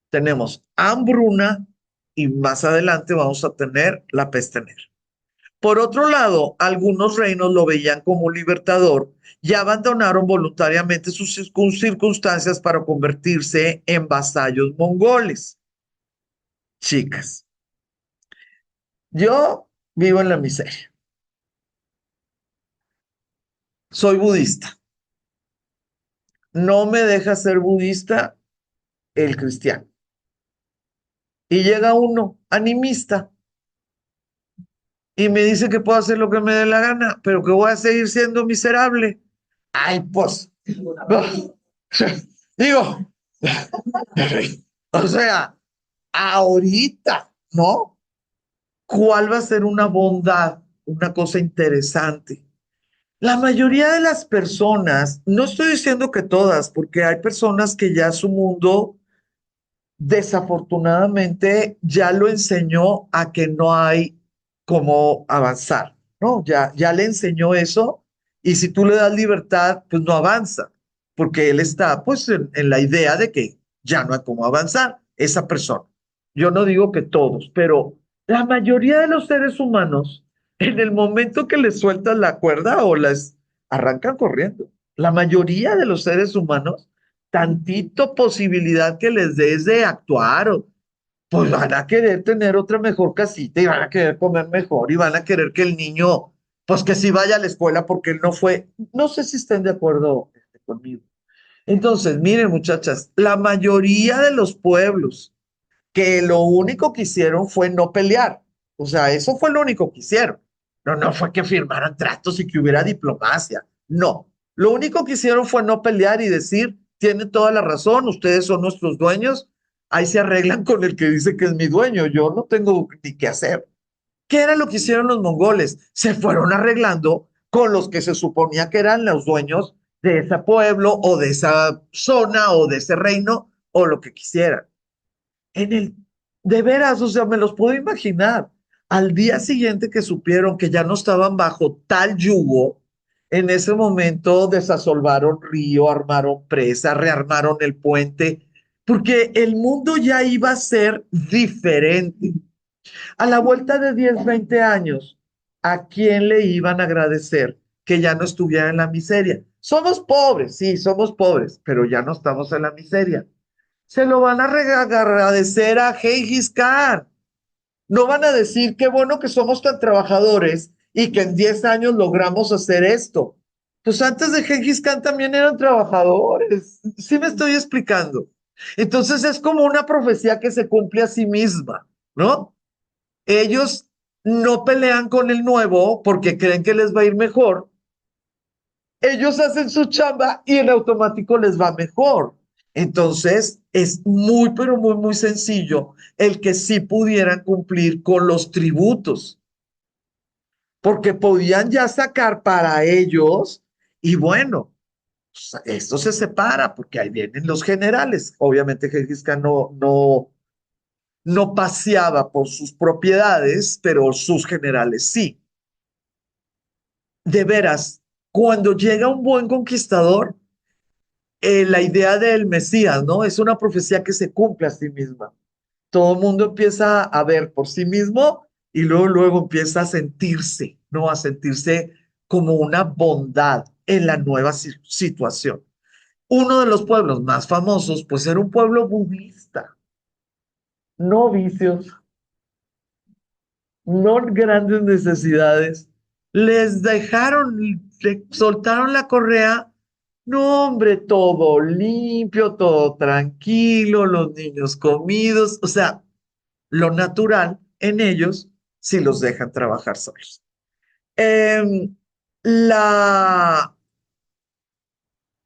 tenemos hambruna y más adelante vamos a tener la peste negra. Por otro lado, algunos reinos lo veían como un libertador y abandonaron voluntariamente sus circunstancias para convertirse en vasallos mongoles. Chicas, yo vivo en la miseria. Soy budista. No me deja ser budista el cristiano. Y llega uno animista y me dice que puedo hacer lo que me dé la gana, pero que voy a seguir siendo miserable. Ay, pues, digo, o sea, ahorita, ¿no? ¿Cuál va a ser una bondad, una cosa interesante? La mayoría de las personas, no estoy diciendo que todas, porque hay personas que ya su mundo desafortunadamente ya lo enseñó a que no hay cómo avanzar, ¿no? Ya le enseñó eso y si tú le das libertad, pues no avanza, porque él está pues en la idea de que ya no hay cómo avanzar esa persona. Yo no digo que todos, pero la mayoría de los seres humanos, en el momento que les sueltas la cuerda o les arrancan corriendo. La mayoría de los seres humanos, tantito posibilidad que les des de actuar, pues van a querer tener otra mejor casita y van a querer comer mejor y van a querer que el niño, pues que sí vaya a la escuela porque él no fue. No sé si estén de acuerdo conmigo. Entonces, miren, muchachas, la mayoría de los pueblos que lo único que hicieron fue no pelear. O sea, eso fue lo único que hicieron. No, no fue que firmaran tratos y que hubiera diplomacia. No. Lo único que hicieron fue no pelear y decir, tienen toda la razón, ustedes son nuestros dueños, ahí se arreglan con el que dice que es mi dueño, yo no tengo ni qué hacer. ¿Qué era lo que hicieron los mongoles? Se fueron arreglando con los que se suponía que eran los dueños de ese pueblo o de esa zona o de ese reino o lo que quisieran en el, de veras, o sea, me los puedo imaginar. Al día siguiente que supieron que ya no estaban bajo tal yugo, en ese momento desasolvaron río, armaron presa, rearmaron el puente, porque el mundo ya iba a ser diferente. A la vuelta de 10, 20 años, ¿a quién le iban a agradecer que ya no estuviera en la miseria? Somos pobres, sí, somos pobres, pero ya no estamos en la miseria. Se lo van a agradecer a Gengis Khan. No van a decir qué bueno que somos tan trabajadores y que en 10 años logramos hacer esto. Pues antes de Gengis Khan también eran trabajadores. ¿Sí me estoy explicando? Entonces es como una profecía que se cumple a sí misma, ¿no? Ellos no pelean con el nuevo porque creen que les va a ir mejor. Ellos hacen su chamba y en automático les va mejor. Entonces, es muy, pero muy, muy sencillo el que sí pudieran cumplir con los tributos, porque podían ya sacar para ellos y bueno, esto se separa porque ahí vienen los generales. Obviamente Gengis Khan no paseaba por sus propiedades, pero sus generales sí. De veras, cuando llega un buen conquistador, la idea del Mesías, ¿no? Es una profecía que se cumple a sí misma. Todo el mundo empieza a ver por sí mismo y luego empieza a sentirse, ¿no? A sentirse como una bondad en la nueva situación. Uno de los pueblos más famosos, pues era un pueblo budista, no vicios, no grandes necesidades. Les dejaron, le soltaron la correa. No, hombre, todo limpio, todo tranquilo, los niños comidos, o sea, lo natural en ellos si los dejan trabajar solos. Em, la,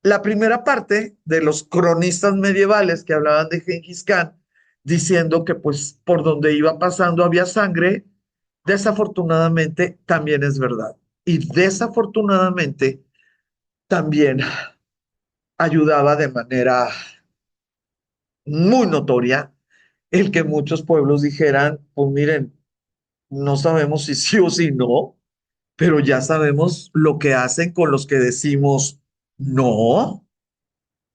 la primera parte de los cronistas medievales que hablaban de Gengis Khan, diciendo que pues por donde iba pasando había sangre, desafortunadamente también es verdad. Y desafortunadamente también ayudaba de manera muy notoria el que muchos pueblos dijeran, pues miren, no sabemos si sí o si no, pero ya sabemos lo que hacen con los que decimos no,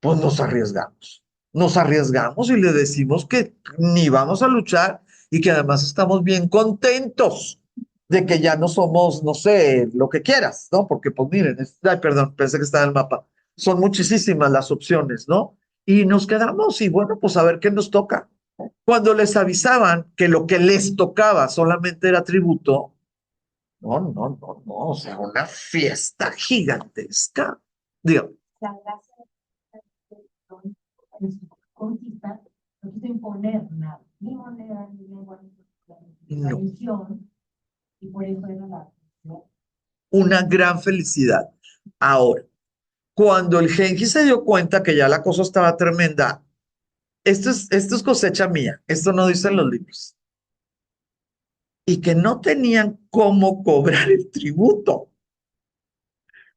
pues nos arriesgamos. Nos arriesgamos y le decimos que ni vamos a luchar y que además estamos bien contentos de que ya no somos, no sé, lo que quieras, ¿no? Porque pues miren, ay, perdón, pensé que estaba en el mapa. Son muchísimas las opciones, ¿no? Y nos quedamos y bueno, pues a ver qué nos toca. Cuando les avisaban que lo que les tocaba solamente era tributo, no, no, no, no, o sea, una fiesta gigantesca. Digo, La gracia de su conquista no quiso imponer nada, ni moneda, ni lengua, ni no, religión, y por eso era la, ¿no? una gran felicidad. Ahora, cuando el Genji se dio cuenta que ya la cosa estaba tremenda, esto es cosecha mía, esto no dicen los libros, y que no tenían cómo cobrar el tributo.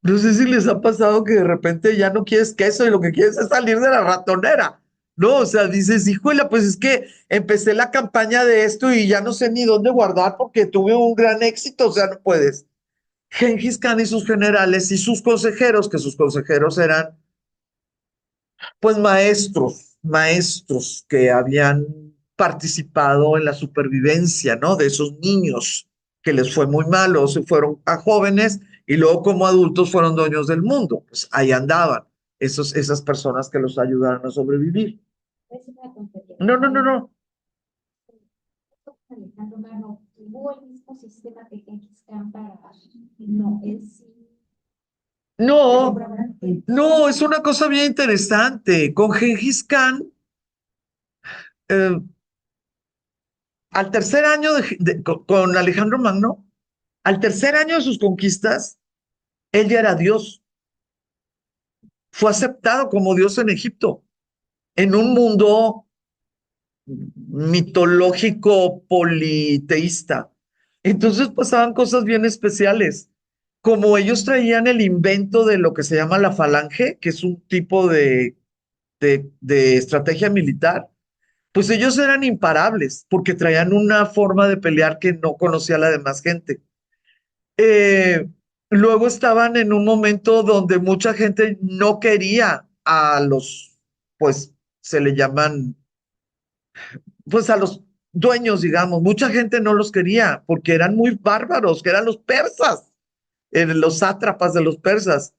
No sé si les ha pasado que de repente ya no quieres queso y lo que quieres es salir de la ratonera. No, o sea, dices, híjole, pues es que empecé la campaña de esto y ya no sé ni dónde guardar porque tuve un gran éxito, o sea, no puedes. Gengis Khan y sus generales y sus consejeros, que sus consejeros eran pues maestros que habían participado en la supervivencia, ¿no? De esos niños que les fue muy malo, se fueron a jóvenes y luego como adultos fueron dueños del mundo. Pues ahí andaban esas personas que los ayudaron a sobrevivir. Es una tontería. No, no, no, no. Alejandro Magno tuvo el mismo sistema que Genghis Khan para. No, él sí. No, no, es una cosa bien interesante. Con Gengis Khan, eh, al tercer año con Alejandro Magno, al tercer año de sus conquistas, él ya era Dios. Fue aceptado como Dios en Egipto, en un mundo mitológico politeísta. Entonces pasaban cosas bien especiales. Como ellos traían el invento de lo que se llama la falange, que es un tipo de estrategia militar, pues ellos eran imparables porque traían una forma de pelear que no conocía la demás gente. Eh, Luego estaban en un momento donde mucha gente no quería a los, pues se le llaman, pues a los dueños, digamos, mucha gente no los quería porque eran muy bárbaros, que eran los persas, los sátrapas de los persas.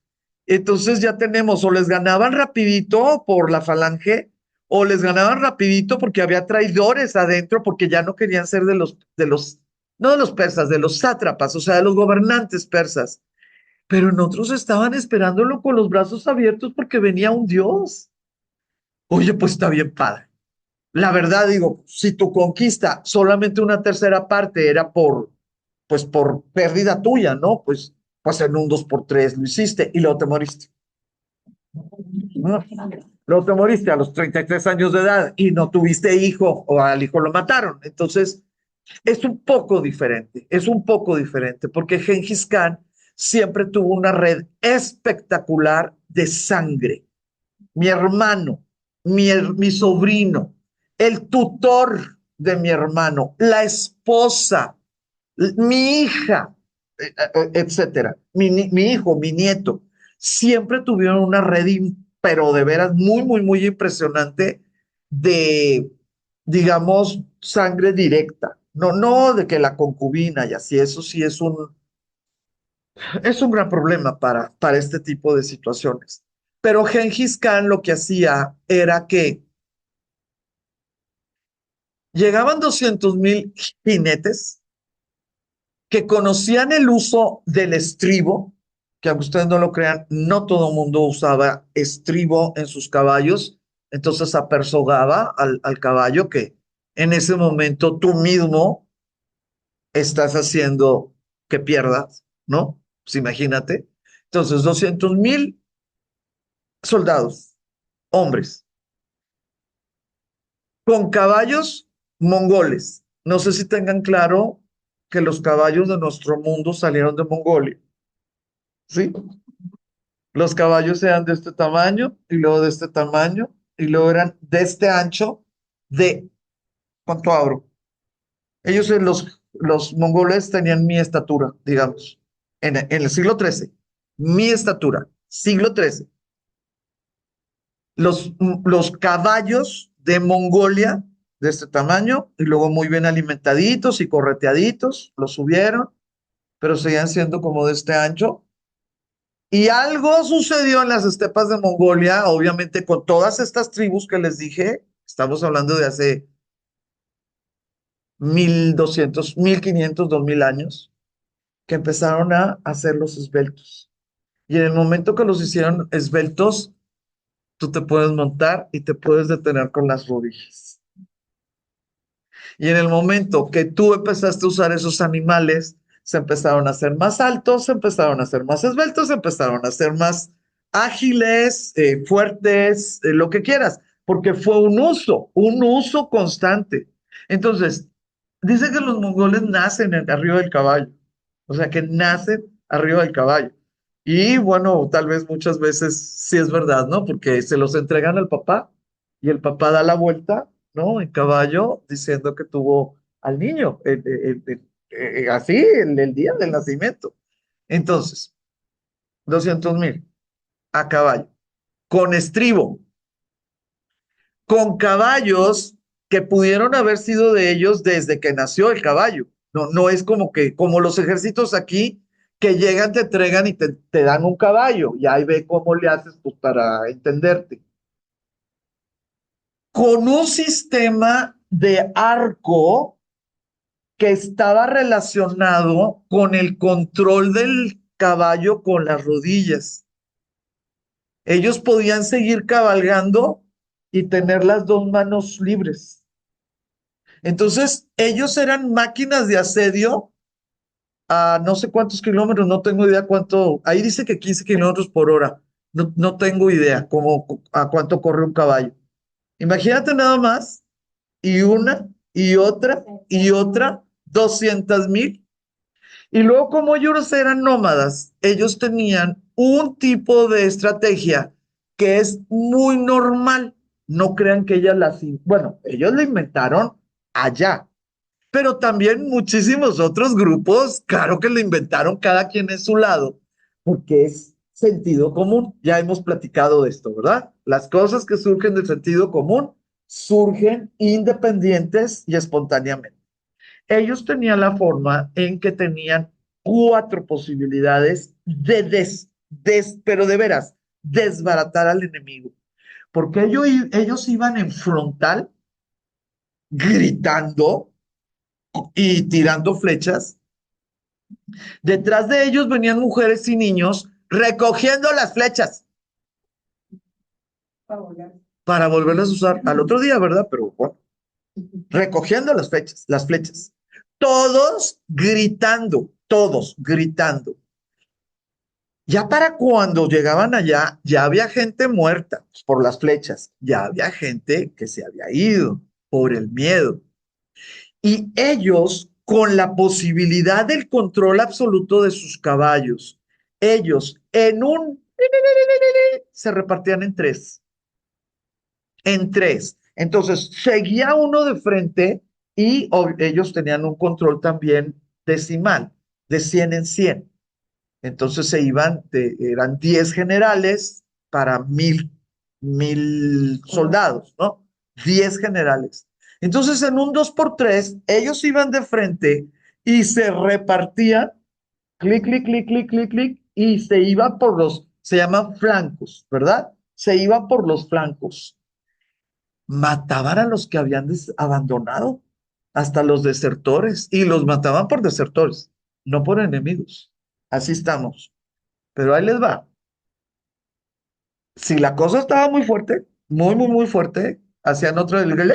Entonces ya tenemos, o les ganaban rapidito por la falange, o les ganaban rapidito porque había traidores adentro, porque ya no querían ser no de los persas, de los sátrapas, o sea, de los gobernantes persas. Pero en otros estaban esperándolo con los brazos abiertos porque venía un dios. Oye, pues está bien padre. La verdad, digo, si tu conquista solamente una tercera parte era pues por pérdida tuya, ¿no? Pues en un 2x3 lo hiciste y luego te moriste. ¿No? Luego te moriste a los 33 años de edad y no tuviste hijo o al hijo lo mataron. Entonces, es un poco diferente, porque Gengis Khan siempre tuvo una red espectacular de sangre. Mi hermano, mi sobrino, el tutor de mi hermano, la esposa, mi hija, etcétera, mi hijo, mi nieto, siempre tuvieron una red, pero de veras muy, muy, muy impresionante de, digamos, sangre directa. No, no de que la concubina y así, eso sí es un gran problema para este tipo de situaciones. Pero Gengis Khan lo que hacía era que llegaban 200,000 jinetes que conocían el uso del estribo, que aunque ustedes no lo crean, no todo el mundo usaba estribo en sus caballos, entonces apersogaba al caballo que en ese momento tú mismo estás haciendo que pierdas, ¿no? Pues imagínate. Entonces, 200,000 soldados, hombres, con caballos mongoles. No sé si tengan claro que los caballos de nuestro mundo salieron de Mongolia, ¿sí? Los caballos eran de este tamaño y luego de este tamaño y luego eran de este ancho de, ¿cuánto abro? Ellos, los mongoles tenían mi estatura, digamos, en el siglo XIII. Mi estatura, siglo XIII. Los caballos de Mongolia de este tamaño y luego muy bien alimentaditos y correteaditos, los subieron, pero seguían siendo como de este ancho. Y algo sucedió en las estepas de Mongolia, obviamente con todas estas tribus que les dije, estamos hablando de hace 1200, 1500, 2000 años, que empezaron a hacerlos esbeltos. Y en el momento que los hicieron esbeltos, tú te puedes montar y te puedes detener con las rodillas. Y en el momento que tú empezaste a usar esos animales, se empezaron a hacer más altos, se empezaron a hacer más esbeltos, se empezaron a hacer más ágiles, fuertes, lo que quieras, porque fue un uso constante. Entonces, dice que los mongoles nacen arriba del caballo, o sea, que nacen arriba del caballo. Y bueno, tal vez muchas veces sí es verdad, ¿no? Porque se los entregan al papá y el papá da la vuelta, ¿no? En caballo, diciendo que tuvo al niño, así, el día del nacimiento. Entonces, 200,000 a caballo, con estribo, con caballos que pudieron haber sido de ellos desde que nació el caballo. No, no es como que, como los ejércitos aquí, que llegan, te entregan y te dan un caballo. Y ahí ve cómo le haces pues, para entenderte. Con un sistema de arco que estaba relacionado con el control del caballo con las rodillas. Ellos podían seguir cabalgando y tener las dos manos libres. Entonces, ellos eran máquinas de asedio a no sé cuántos kilómetros, no tengo idea cuánto, ahí dice que 15 kilómetros por hora, no, no tengo idea a cuánto corre un caballo. Imagínate nada más, y una, y otra, 200,000. Y luego, como ellos eran nómadas, ellos tenían un tipo de estrategia que es muy normal. No crean que bueno, ellos la inventaron allá, pero también muchísimos otros grupos, claro que lo inventaron cada quien en su lado, porque es sentido común. Ya hemos platicado de esto, ¿verdad? Las cosas que surgen del sentido común surgen independientes y espontáneamente. Ellos tenían la forma en que tenían 4 posibilidades pero de veras, desbaratar al enemigo. Porque ellos iban en frontal, gritando y tirando flechas. Detrás de ellos venían mujeres y niños recogiendo las flechas para volverlas a usar al otro día, ¿verdad? Pero bueno, recogiendo las flechas. Todos gritando, todos gritando. Ya para cuando llegaban allá, ya había gente muerta por las flechas, ya había gente que se había ido por el miedo. Y ellos, con la posibilidad del control absoluto de sus caballos, ellos se repartían en tres. Entonces, seguía uno de frente y ellos tenían un control también decimal, de 100 en 100. Entonces eran 10 generales para 1,000 soldados, ¿no? 10 generales. Entonces, en un 2 por 3 ellos iban de frente y se repartían, clic, clic, clic, clic, clic, clic, y se iba se llaman flancos, ¿verdad? Se iba por los flancos. Mataban a los que habían abandonado, hasta los desertores, y los mataban por desertores, no por enemigos. Así estamos. Pero ahí les va. Si la cosa estaba muy fuerte, muy, muy, muy fuerte, hacían otro del...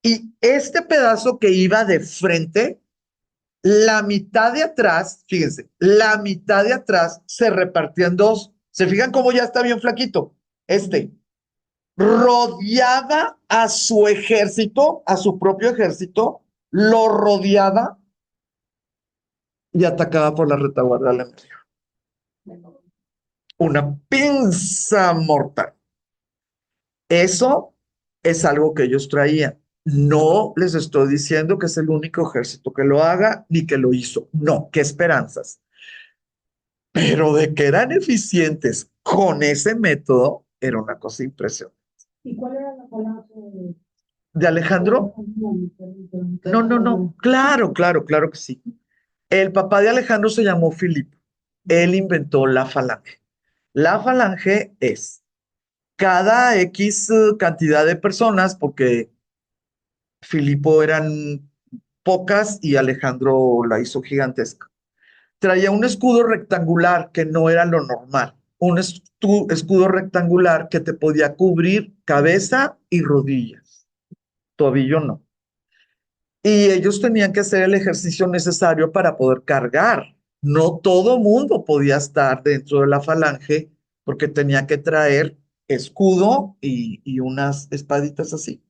Y este pedazo que iba de frente, la mitad de atrás, fíjense, la mitad de atrás se repartía en dos. ¿Se fijan cómo ya está bien flaquito? Rodeaba a su ejército, a su propio ejército, lo rodeaba y atacaba por la retaguardia al enemigo. Una pinza mortal. Eso es algo que ellos traían. No les estoy diciendo que es el único ejército que lo haga ni que lo hizo. No, qué esperanzas. Pero de que eran eficientes con ese método, era una cosa impresionante. ¿Y cuál era la palabra ¿De Alejandro? No, no, no. Claro, claro, claro que sí. El papá de Alejandro se llamó Filipo. Él inventó la falange. La falange es cada X cantidad de personas, porque Filipo eran pocas y Alejandro la hizo gigantesca. Traía un escudo rectangular que no era lo normal. Un escudo rectangular que te podía cubrir cabeza y rodillas. Tobillo no. Y ellos tenían que hacer el ejercicio necesario para poder cargar. No todo mundo podía estar dentro de la falange porque tenía que traer escudo y unas espaditas así.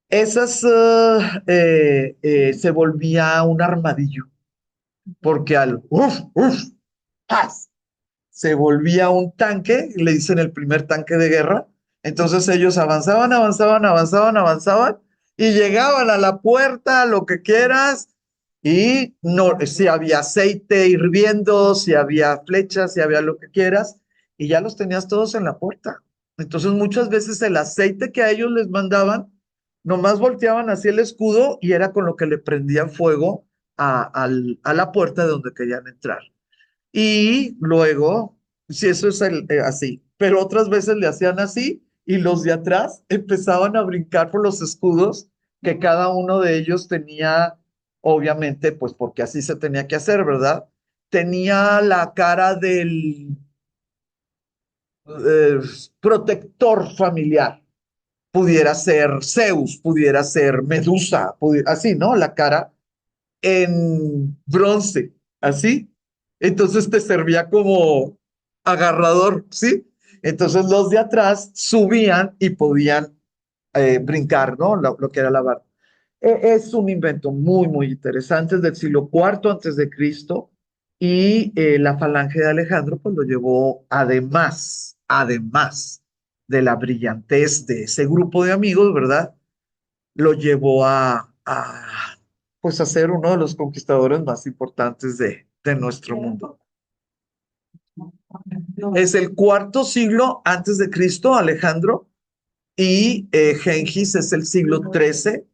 Esas se volvía un armadillo porque al ¡paz! Se volvía un tanque, le dicen el primer tanque de guerra. Entonces ellos avanzaban, avanzaban, avanzaban, avanzaban y llegaban a la puerta, lo que quieras, Y no, si había aceite hirviendo, si había flechas, si había lo que quieras, y ya los tenías todos en la puerta. Entonces muchas veces el aceite que a ellos les mandaban, nomás volteaban hacia el escudo y era con lo que le prendían fuego a la puerta de donde querían entrar. Y luego, si eso es así, pero otras veces le hacían así y los de atrás empezaban a brincar por los escudos que cada uno de ellos tenía, obviamente, pues porque así se tenía que hacer, ¿verdad? Tenía la cara del eh, protector familiar. Pudiera ser Zeus, pudiera ser Medusa, así, ¿no? La cara en bronce, así. Entonces te servía como agarrador, ¿sí? Entonces los de atrás subían y podían brincar, ¿no? Lo que era la barra. Es un invento muy, muy interesante, es del siglo IV antes de Cristo, y la falange de Alejandro pues lo llevó además de la brillantez de ese grupo de amigos, ¿verdad? Lo llevó pues a ser uno de los conquistadores más importantes de nuestro mundo. Es el cuarto siglo antes de Cristo, Alejandro, y Gengis es el siglo XIII,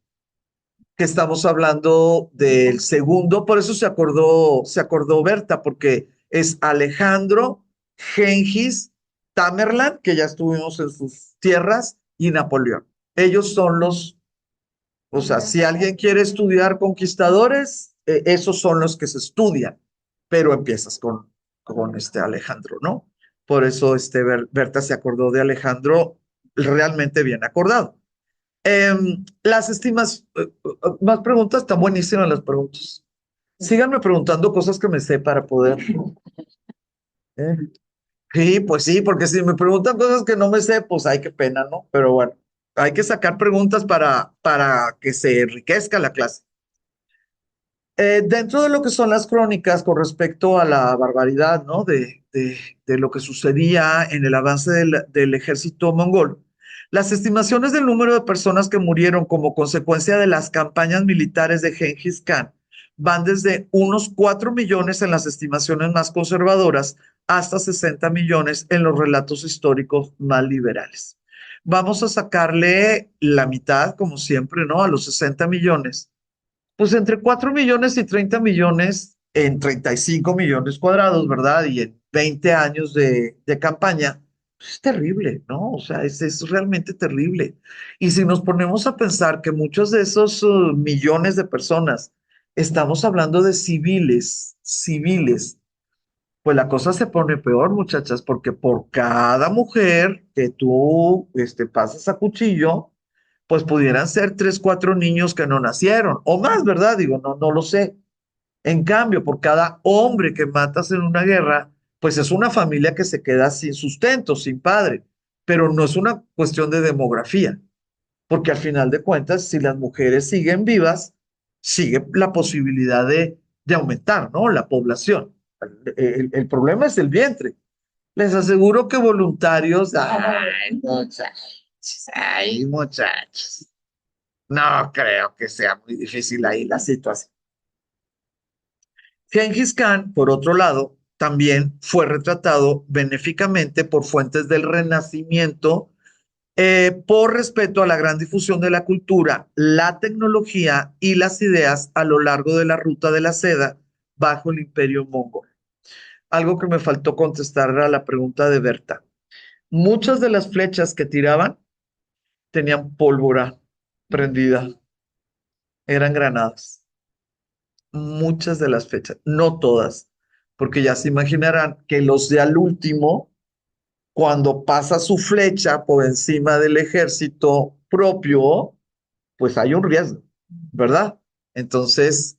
que estamos hablando del segundo, por eso se acordó Berta, porque es Alejandro, Gengis, Tamerlán, que ya estuvimos en sus tierras, y Napoleón. Ellos son o sea, si alguien quiere estudiar conquistadores, esos son los que se estudian, pero empiezas con este Alejandro, ¿no? Por eso Berta se acordó de Alejandro realmente bien acordado. Las estimas, más preguntas, están buenísimas las preguntas. Síganme preguntando cosas que me sé para poder. ¿eh? Sí, pues sí, porque si me preguntan cosas que no me sé, pues ay, qué pena, ¿no? Pero bueno, hay que sacar preguntas para que se enriquezca la clase. Dentro de lo que son las crónicas con respecto a la barbaridad, ¿no? De lo que sucedía en el avance del ejército mongol, las estimaciones del número de personas que murieron como consecuencia de las campañas militares de Genghis Khan van desde unos 4 millones en las estimaciones más conservadoras hasta 60 millones en los relatos históricos más liberales. Vamos a sacarle la mitad, como siempre, ¿no? A los 60 millones, pues entre 4 millones y 30 millones en 35 millones cuadrados, ¿verdad? Y en 20 años de campaña, pues es terrible, ¿no? O sea, es realmente terrible. Y si nos ponemos a pensar que muchos de esos millones de personas, estamos hablando de civiles, pues la cosa se pone peor, muchachas, porque por cada mujer que tú pasas a cuchillo, pues pudieran ser 3, 4 niños que no nacieron, o más, ¿verdad? Digo, no lo sé. En cambio, por cada hombre que matas en una guerra, pues es una familia que se queda sin sustento, sin padre. Pero no es una cuestión de demografía, porque al final de cuentas, si las mujeres siguen vivas, sigue la posibilidad de aumentar, ¿no? La población. El problema es el vientre. Les aseguro que voluntarios, ay, muchachos. No creo que sea muy difícil ahí la situación. Genghis Khan, por otro lado, también fue retratado benéficamente por fuentes del Renacimiento por respeto a la gran difusión de la cultura, la tecnología y las ideas a lo largo de la ruta de la seda bajo el imperio mongol. Algo que me faltó contestar a la pregunta de Berta. Muchas de las flechas que tiraban tenían pólvora prendida, eran granadas. Muchas de las fechas, no todas, porque ya se imaginarán que los de al último, cuando pasa su flecha por encima del ejército propio, pues hay un riesgo, ¿verdad? Entonces,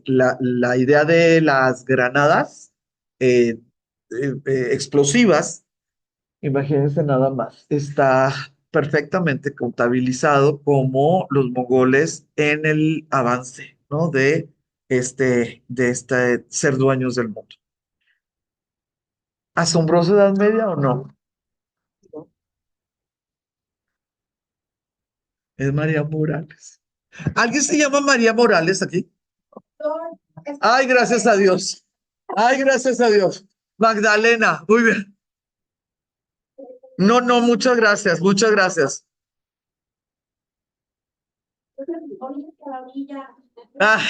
la idea de las granadas explosivas, imagínense nada más, está perfectamente contabilizado como los mongoles en el avance, ¿no? De ser dueños del mundo. ¿Asombrosa Edad Media o no? Es María Morales. ¿Alguien se llama María Morales aquí? Ay, gracias a Dios. Ay, gracias a Dios. Magdalena, muy bien. No, no, muchas gracias, muchas gracias. Ah,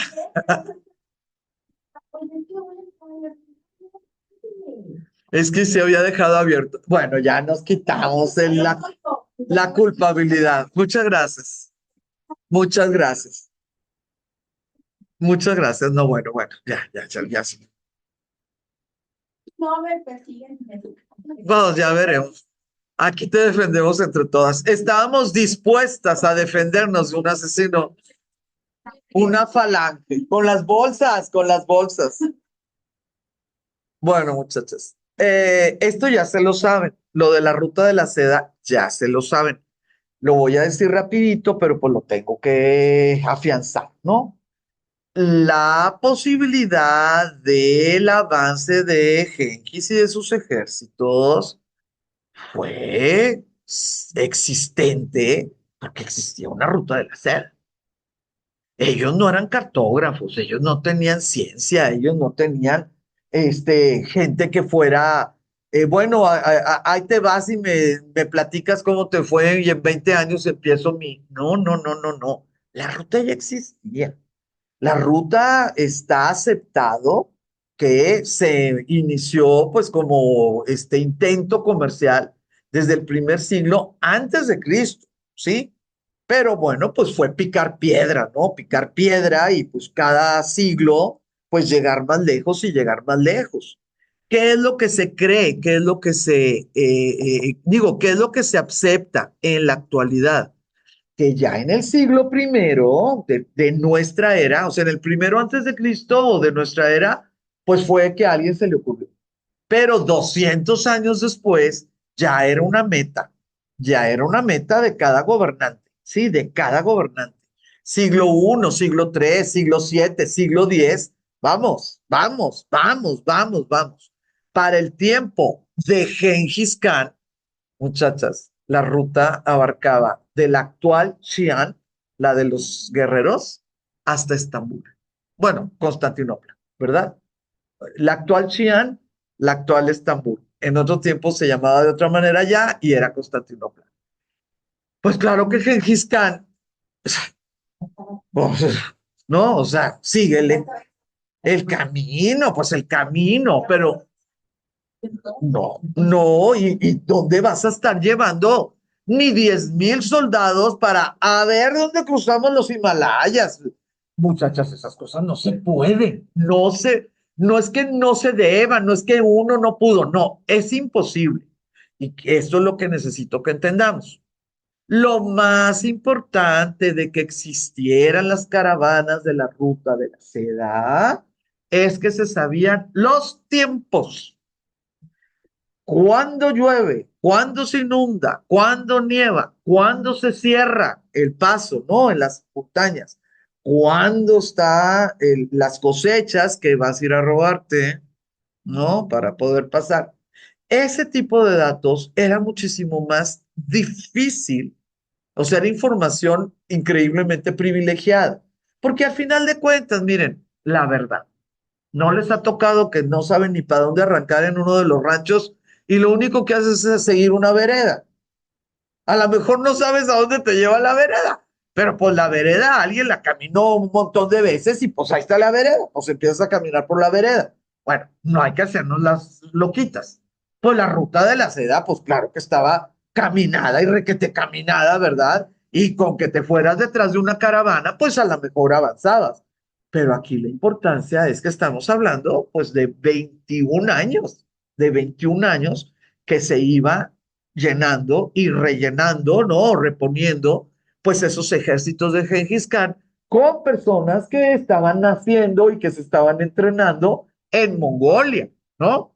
es que se había dejado abierto. Bueno, ya nos quitamos la culpabilidad. Muchas gracias. Muchas gracias. Muchas gracias. No, bueno, bueno, ya. Sí. No me persiguen. Vamos, ya veremos. Aquí te defendemos entre todas. Estábamos dispuestas a defendernos de un asesino, una falange, con las bolsas, con las bolsas. Bueno, muchachos, esto ya se lo saben. Lo de la ruta de la seda ya se lo saben. Lo voy a decir rapidito, pero pues lo tengo que afianzar, ¿no? La posibilidad del avance de Genghis y de sus ejércitos fue existente porque existía una ruta de la seda. Ellos no eran cartógrafos, ellos no tenían ciencia, ellos no tenían gente que fuera, bueno, ahí te vas y me platicas cómo te fue y en 20 años empiezo mi... No, no, no, no, no. La ruta ya existía. La ruta está aceptado que se inició pues como este intento comercial desde el primer siglo antes de Cristo, ¿sí? Pero bueno, pues fue picar piedra, ¿no? Picar piedra y pues cada siglo pues llegar más lejos y llegar más lejos. ¿Qué es lo que se cree? ¿Qué es lo que qué es lo que se acepta en la actualidad? Que ya en el siglo primero de nuestra era, o sea, en el primero antes de Cristo o de nuestra era, pues fue que a alguien se le ocurrió. Pero 200 años después ya era una meta de cada gobernante, ¿sí? De cada gobernante. Siglo I, siglo III, siglo VII, siglo X, vamos. Para el tiempo de Gengis Khan, muchachas, la ruta abarcaba del actual Xi'an, la de los guerreros, hasta Estambul. Bueno, Constantinopla, ¿verdad? La actual Xi'an, la actual Estambul. En otro tiempo se llamaba de otra manera ya y era Constantinopla. Pues claro que Gengis Khan, pues, no, o sea, síguele el camino, pues el camino, pero no, ¿y dónde vas a estar llevando ni 10,000 soldados para a ver dónde cruzamos los Himalayas? Muchachas, esas cosas no se pueden, no es que no se deban, no es que uno no pudo, no, es imposible. Y esto es lo que necesito que entendamos. Lo más importante de que existieran las caravanas de la ruta de la seda es que se sabían los tiempos. ¿Cuándo llueve? ¿Cuándo se inunda? ¿Cuándo nieva? ¿Cuándo se cierra el paso, no? En las montañas. ¿Cuándo está las cosechas que vas a ir a robarte, no? Para poder pasar. Ese tipo de datos era muchísimo más difícil, o sea, era información increíblemente privilegiada, porque al final de cuentas, miren, la verdad. ¿No les ha tocado que no saben ni para dónde arrancar en uno de los ranchos y lo único que haces es seguir una vereda? A lo mejor no sabes a dónde te lleva la vereda, pero pues la vereda alguien la caminó un montón de veces y pues ahí está la vereda, pues empiezas a caminar por la vereda. Bueno, no hay que hacernos las loquitas. Pues la ruta de la seda, pues claro que estaba caminada y requete caminada, ¿verdad? Y con que te fueras detrás de una caravana, pues a lo mejor avanzabas. Pero aquí la importancia es que estamos hablando pues de 21 años que se iba llenando y rellenando, ¿no? Reponiendo, pues esos ejércitos de Gengis Khan con personas que estaban naciendo y que se estaban entrenando en Mongolia, ¿no?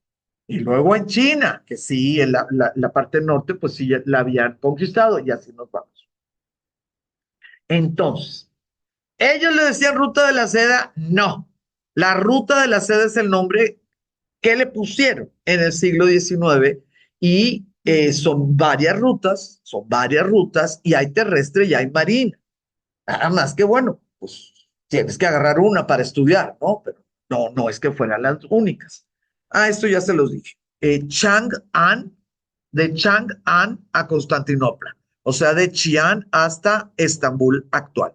Y luego en China, que sí, en la parte norte, pues sí, la habían conquistado y así nos vamos. Entonces, ¿ellos le decían ruta de la seda? No. La ruta de la seda es el nombre que le pusieron en el siglo XIX y son varias rutas y hay terrestre y hay marina. Nada más que bueno, pues tienes que agarrar una para estudiar, ¿no? Pero no es que fueran las únicas. Ah, esto ya se los dije. Chang'an, de Chang'an a Constantinopla, o sea, de Xi'an hasta Estambul actual.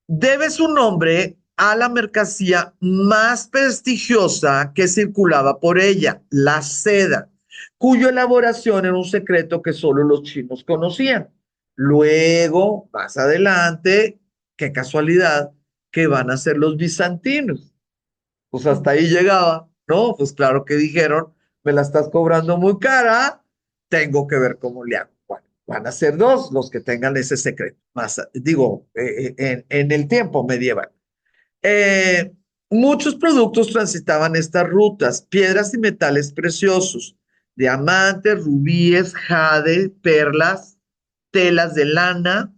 Debe su nombre a la mercancía más prestigiosa que circulaba por ella, la seda, cuya elaboración era un secreto que solo los chinos conocían. Luego, más adelante, qué casualidad, que van a ser los bizantinos. Pues hasta ahí llegaba, ¿no? Pues claro que dijeron, me la estás cobrando muy cara, tengo que ver cómo le hago. Bueno, van a ser dos los que tengan ese secreto, más, digo, en el tiempo medieval. Eh, Muchos productos transitaban estas rutas, piedras y metales preciosos, diamantes, rubíes, jade, perlas, telas de lana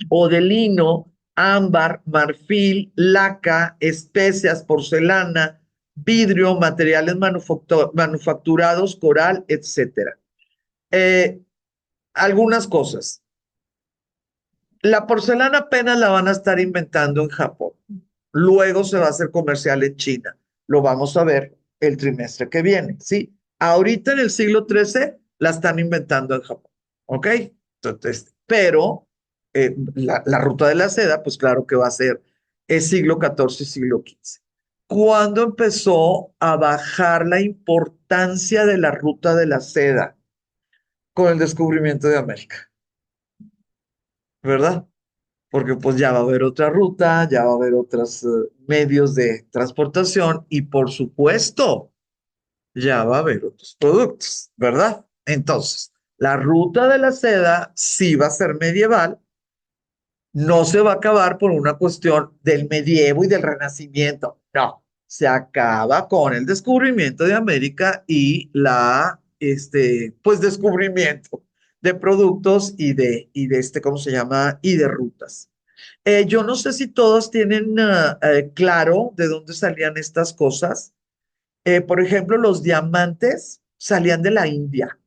o de lino, ámbar, marfil, laca, especias, porcelana, vidrio, materiales manufacturados, coral, etcétera. Eh, Algunas cosas. La porcelana apenas la van a estar inventando en Japón. Luego se va a hacer comercial en China. Lo vamos a ver el trimestre que viene, ¿sí? Ahorita en el siglo XIII la están inventando en Japón, ¿ok? Entonces, pero la ruta de la seda, pues claro que va a ser el siglo XIV y siglo XV. ¿Cuándo empezó a bajar la importancia de la ruta de la seda? Con el descubrimiento de América, ¿verdad? Porque pues ya va a haber otra ruta, ya va a haber otros medios de transportación y por supuesto ya va a haber otros productos, ¿verdad? Entonces, la ruta de la seda sí va a ser medieval, no se va a acabar por una cuestión del medievo y del renacimiento, no, se acaba con el descubrimiento de América y pues descubrimiento de productos y de ¿cómo se llama? Y de rutas. Yo no sé si todos tienen claro de dónde salían estas cosas. Por ejemplo, los diamantes salían de la India.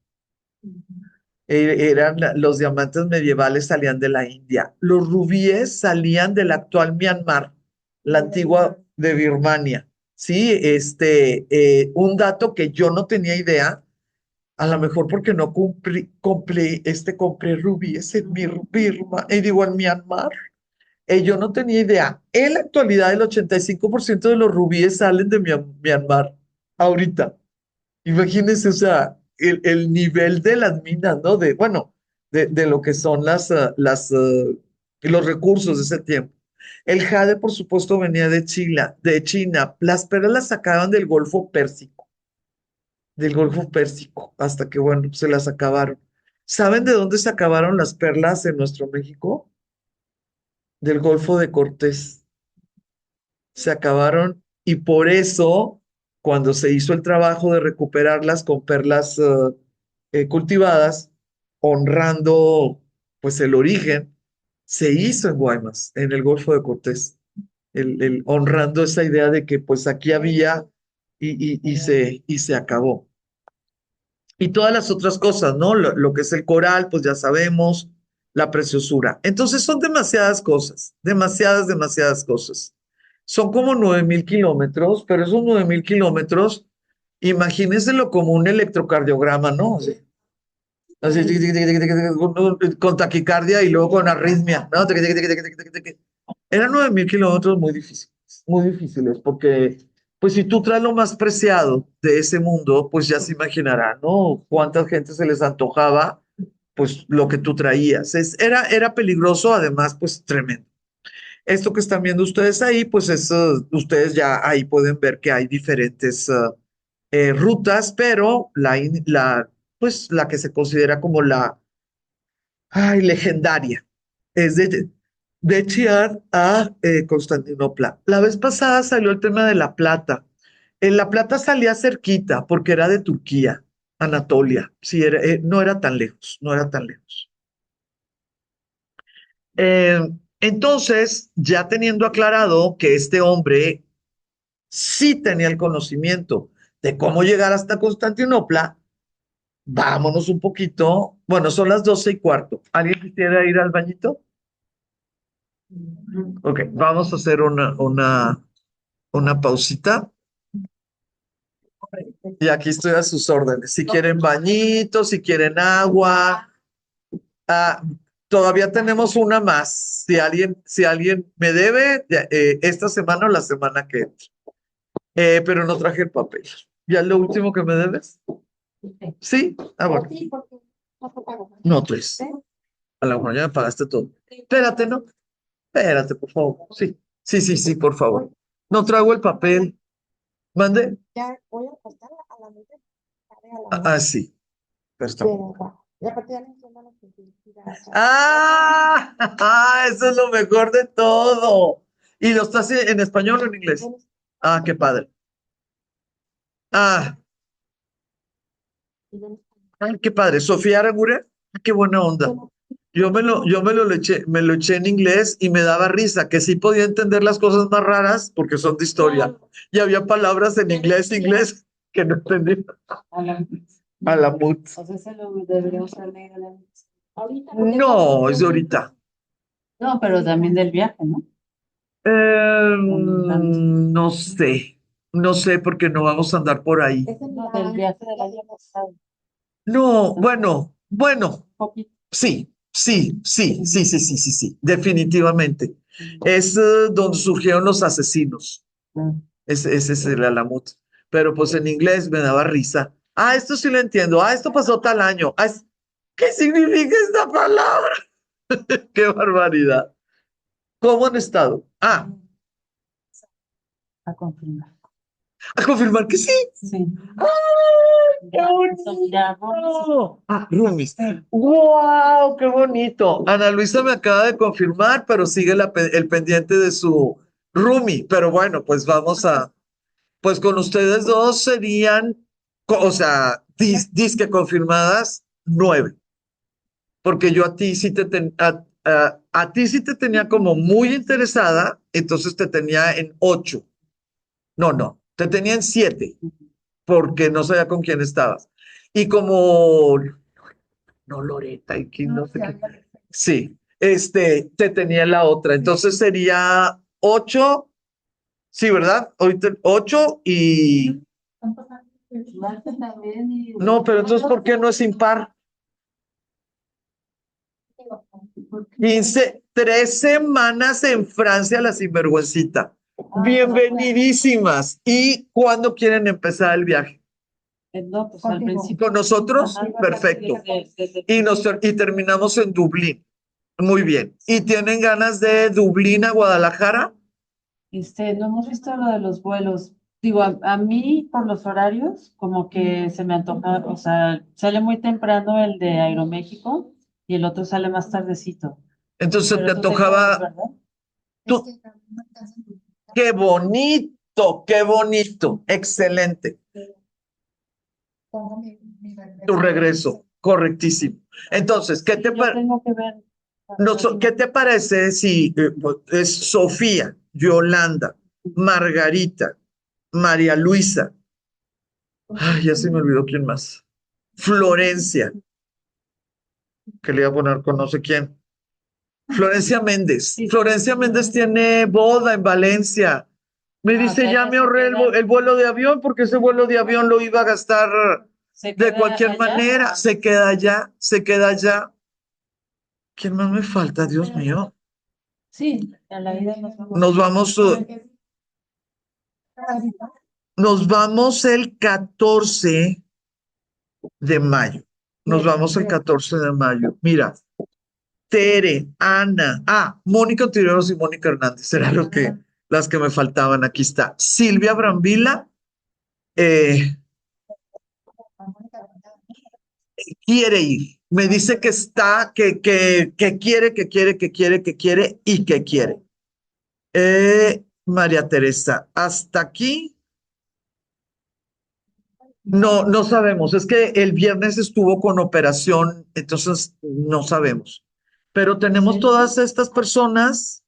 Los diamantes medievales salían de la India. Los rubíes salían del actual Myanmar, la antigua de Birmania. Sí, un dato que yo no tenía idea, a lo mejor porque no compré rubíes en en Myanmar. Yo no tenía idea. En la actualidad, el 85% de los rubíes salen de Myanmar. Ahorita. Imagínense, o sea, el nivel de las minas, ¿no? Bueno, de lo que son los recursos de ese tiempo. El jade, por supuesto, venía de China, de China. Las perlas las sacaban del Golfo Pérsico, hasta que, bueno, se las acabaron. ¿Saben de dónde se acabaron las perlas en nuestro México? Del Golfo de Cortés. Se acabaron y por eso, cuando se hizo el trabajo de recuperarlas con perlas cultivadas, honrando pues el origen, se hizo en Guaymas, en el Golfo de Cortés, honrando esa idea de que pues aquí había y se acabó. Y todas las otras cosas, ¿no? Lo que es el coral, pues ya sabemos, la preciosura. Entonces son demasiadas cosas, demasiadas cosas. Son como 9.000 kilómetros, pero esos 9.000 kilómetros, imagínenselo como un electrocardiograma, ¿no? Así, con taquicardia y luego con arritmia, ¿no? Eran 9.000 kilómetros muy difíciles, porque pues si tú traes lo más preciado de ese mundo, pues ya se imaginará, ¿no? Cuánta gente se les antojaba, pues lo que tú traías. Era peligroso, además, pues tremendo. Esto que están viendo ustedes ahí, pues ustedes ya ahí pueden ver que hay diferentes rutas, pero pues la que se considera como legendaria, es de Chiar a Constantinopla. La vez pasada salió el tema de La Plata. En La Plata salía cerquita porque era de Turquía, Anatolia. Sí, no era tan lejos, no era tan lejos. Eh, entonces, ya teniendo aclarado que este hombre sí tenía el conocimiento de cómo llegar hasta Constantinopla, vámonos un poquito. Bueno, son las 12:15. ¿Alguien quisiera ir al bañito? Ok, vamos a hacer una pausita. Y aquí estoy a sus órdenes. Si quieren bañitos, si quieren agua. Ah, todavía tenemos una más. Si alguien me debe, esta semana o la semana que entra. Pero no traje el papel. ¿Ya es lo último que me debes? Sí. Ah, bueno. Sí, porque no te pago. No, tres. A lo mejor ya me pagaste todo. Espérate, ¿no? Espérate, por favor. Sí. Sí, sí, sí, por favor. No traigo el papel. ¿Mande? Ya voy a cortar a la mitad. Sí. Pero está- Pero va. Y aparte ya no entiendo las publicidades. Ah, eso es lo mejor de todo. ¿Y lo estás en español o en inglés? Ah, qué padre. Ah, qué padre. Sofía Aragura, qué buena onda. Yo me lo eché en inglés y me daba risa, que sí podía entender las cosas más raras porque son de historia. Y había palabras en inglés que no entendía. Alamut. O sea, se lo deberíamos haber Ahorita. No, es de ahorita. No, pero también del viaje, ¿no? No sé porque no vamos a andar por ahí. Es en No, del la. viaje del año pasado. No, bueno, Poquito. sí, sí, sí, sí, sí, sí, sí, sí, definitivamente. Es donde surgieron los asesinos. Ese es el Alamut. Pero pues en inglés me daba risa. Ah, esto sí lo entiendo. Ah, esto pasó tal año. Ah, ¿qué significa esta palabra? ¡Qué barbaridad! ¿Cómo han estado? A confirmar. A confirmar que sí. Sí. ¡Ay, qué Ya, bonito! Roomies. ¡Wow! ¡Qué bonito! Ana Luisa me acaba de confirmar, pero sigue el pendiente de su roomie. Pero bueno, pues pues con ustedes dos serían, o sea, disque confirmadas 9. Porque yo a ti sí a ti sí te tenía como muy interesada, entonces te tenía en 8. No, no, te tenía en 7 porque no sabía con quién estabas. Y como, no, Loreta, y quién no sé qué. Sí, te tenía en la otra. Entonces sería 8, sí, ¿verdad? Ahorita 8 y... Marta también y... No, pero entonces, ¿por qué no es impar? 15, 3 semanas en Francia, la sinvergüencita. Bienvenidísimas. ¿Y cuándo quieren empezar el viaje? No, pues al principio. ¿Con nosotros? Ajá. Perfecto. Desde- Y terminamos en Dublín. Muy bien. ¿Y tienen ganas de Dublín a Guadalajara? No hemos visto lo de los vuelos. Digo, a mí por los horarios, como que se me antoja, o sea, sale muy temprano el de Aeroméxico y el otro sale más tardecito. Entonces Pero te tú te quedas, antojaba, ¿verdad? tú, qué bonito, qué bonito, excelente. Tu regreso, correctísimo. Entonces, Yo tengo que ver. ¿qué te parece si es Sofía, Yolanda, Margarita, María Luisa? Ay, ya se me olvidó quién más. Florencia, que le iba a poner con no sé quién. Florencia Méndez. Florencia Méndez tiene boda en Valencia. Me dice, ya me ahorré el vuelo de avión porque ese vuelo de avión lo iba a gastar de cualquier manera. Se queda allá, se queda allá. ¿Quién más me falta? Dios mío. Sí, a la ida Nos vamos, nos vamos el 14 de mayo. Nos vamos el 14 de mayo. Mira, Tere, Ana, Mónica Tireros y Mónica Hernández, eran las que me faltaban. Aquí está. Silvia Brambila, eh, quiere ir. Me dice que está, que quiere, que quiere, que quiere, que quiere y que quiere. María Teresa, hasta aquí. No, no sabemos. Es que el viernes estuvo con operación, entonces no sabemos. Pero tenemos todas estas personas.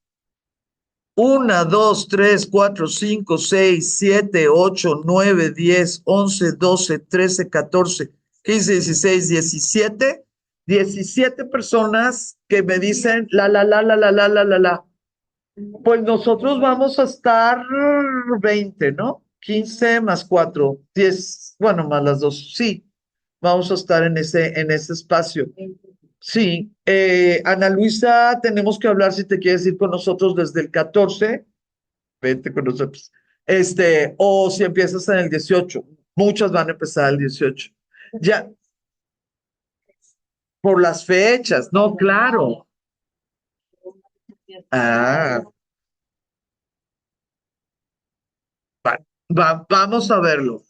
1, 2, 3, 4, 5, 6, 7, 8, 9, 10, 11, 12, 13, 14, 15, 16, 17. 17 personas que me dicen la. Pues nosotros vamos a estar 20, ¿no? 15 más 4, 10, bueno, más las dos. Sí, vamos a estar en ese espacio. Sí, Ana Luisa, tenemos que hablar si te quieres ir con nosotros desde el 14, vente con nosotros. O si empiezas en el 18, muchas van a empezar el 18. Ya, por las fechas, no, claro. Ah, vamos a verlo.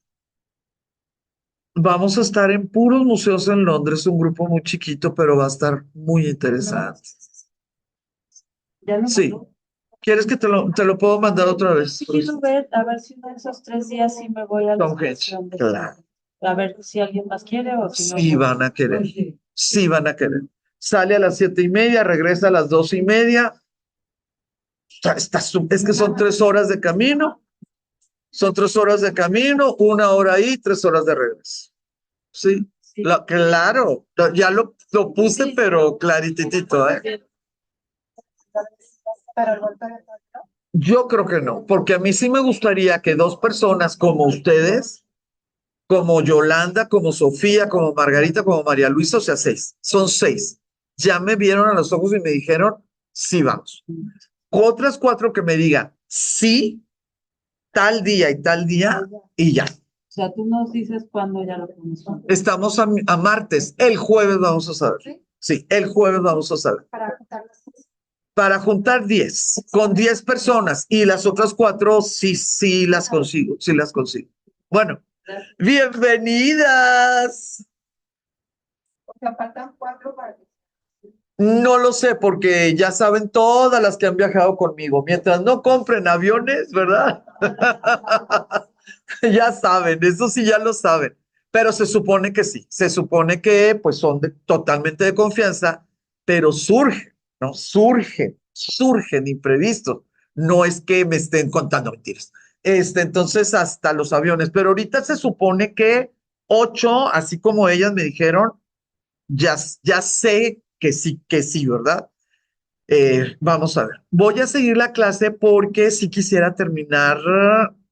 Vamos a estar en puros museos en Londres, un grupo muy chiquito, pero va a estar muy interesante. Ya lo Sí. mandó. ¿Quieres que te lo puedo mandar otra vez? Sí, quiero ver, a ver si uno de esos 3 días sí me voy a la Tom Hanks, estación de claro. A ver si alguien más quiere o si no. Sí van a querer. Sí van a querer. Sale a las 7:30, regresa a las 2:30. Es que son 3 horas de camino. Son 3 horas de camino, 1 hora ahí, 3 horas de regreso. Sí, Sí. claro. Ya lo puse, pero clarititito, ¿eh? Pero el golpe de teatro. Yo creo que no, porque a mí sí me gustaría que dos personas como ustedes, como Yolanda, como Sofía, como Margarita, como María Luisa, o sea, 6. Son 6. Ya me vieron a los ojos y me dijeron, sí, vamos. Otras 4 que me digan, sí, tal día y tal día, y ya. O sea, tú nos dices cuándo ya lo podemos hacer. Estamos a martes. El jueves vamos a saber. Sí, el jueves vamos a saber. Para juntar las cosas. Para juntar 10, con 10 personas y las otras 4 sí las consigo, sí las consigo. Bueno, bienvenidas. O sea, faltan 4 para No lo sé porque ya saben todas las que han viajado conmigo. Mientras no compren aviones, ¿verdad? Ya saben, eso sí ya lo saben. Pero se supone que sí, se supone que pues son totalmente de confianza, pero surgen, ¿no? Surgen imprevistos. No es que me estén contando mentiras. Entonces hasta los aviones, pero ahorita se supone que 8, así como ellas me dijeron, ya sé que sí, ¿verdad? Vamos a ver. Voy a seguir la clase porque si quisiera terminar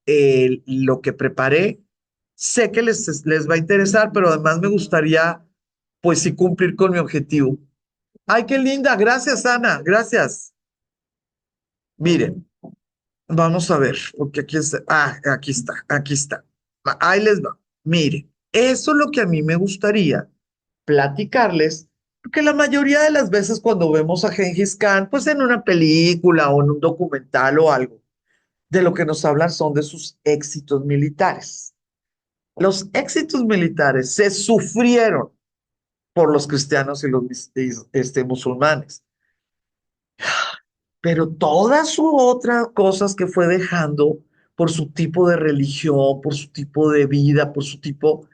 lo que preparé. Sé que les va a interesar, pero además me gustaría, pues sí, cumplir con mi objetivo. Ay, qué linda. Gracias, Ana. Gracias. Miren, vamos a ver, porque aquí está. Ah, aquí está, aquí está. Ahí les va. Miren, eso es lo que a mí me gustaría platicarles, porque la mayoría de las veces cuando vemos a Gengis Khan, pues en una película o en un documental o algo, de lo que nos hablan son de sus éxitos militares. Los éxitos militares se sufrieron por los cristianos y los musulmanes, pero todas sus otras cosas que fue dejando por su tipo de religión, por su tipo de vida, por su tipo,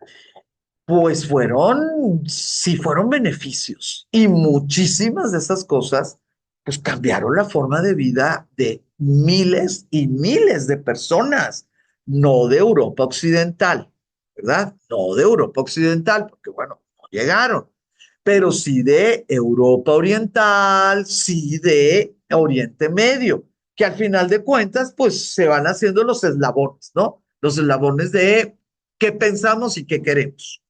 pues sí fueron beneficios. Y muchísimas de esas cosas, pues cambiaron la forma de vida de miles y miles de personas, no de Europa Occidental, ¿verdad? No de Europa Occidental, porque bueno, no llegaron, pero sí de Europa Oriental, sí de Oriente Medio, que al final de cuentas, pues se van haciendo los eslabones, ¿no? Los eslabones de qué pensamos y qué queremos.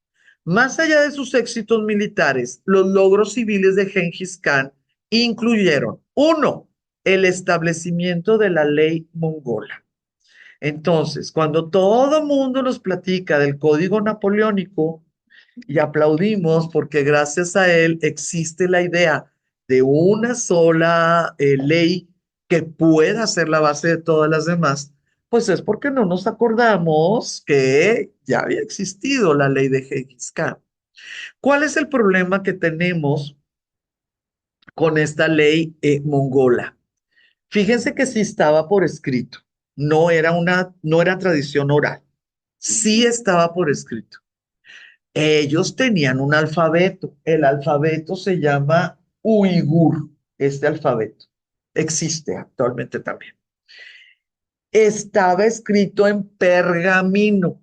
Más allá de sus éxitos militares, los logros civiles de Gengis Khan incluyeron, uno, el establecimiento de la ley mongola. Entonces, cuando todo mundo nos platica del código napoleónico y aplaudimos porque gracias a él existe la idea de una sola ley que pueda ser la base de todas las demás, pues es porque no nos acordamos que ya había existido la ley de Gengis Khan. ¿Cuál es el problema que tenemos con esta ley mongola? Fíjense que sí estaba por escrito, no era tradición oral, sí estaba por escrito. Ellos tenían un alfabeto, el alfabeto se llama uigur, este alfabeto existe actualmente también. Estaba escrito en pergamino,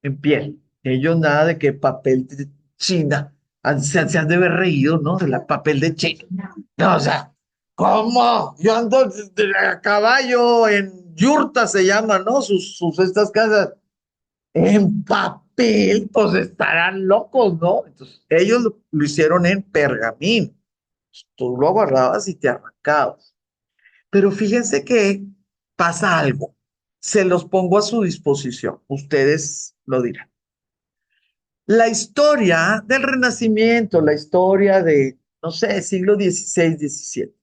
en piel. Ellos nada de que papel de China, se han de haber reído, ¿no? De la papel de China. No, o sea, ¿Cómo? Yo ando a caballo en yurta se llama, ¿no? Estas casas. En papel, pues estarán locos, ¿no? Entonces, ellos lo hicieron en pergamino. Tú lo agarrabas y te arrancabas. Pero fíjense que pasa algo. Se los pongo a su disposición. Ustedes lo dirán. La historia del Renacimiento, la historia de, no sé, siglo XVI, XVII,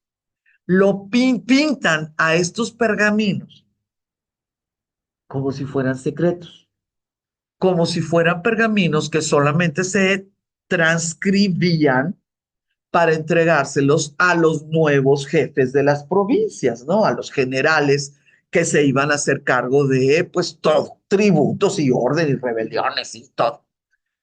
pintan a estos pergaminos como si fueran secretos, como si fueran pergaminos que solamente se transcribían para entregárselos a los nuevos jefes de las provincias, ¿no? A los generales que se iban a hacer cargo de, pues, todo, tributos y orden y rebeliones y todo.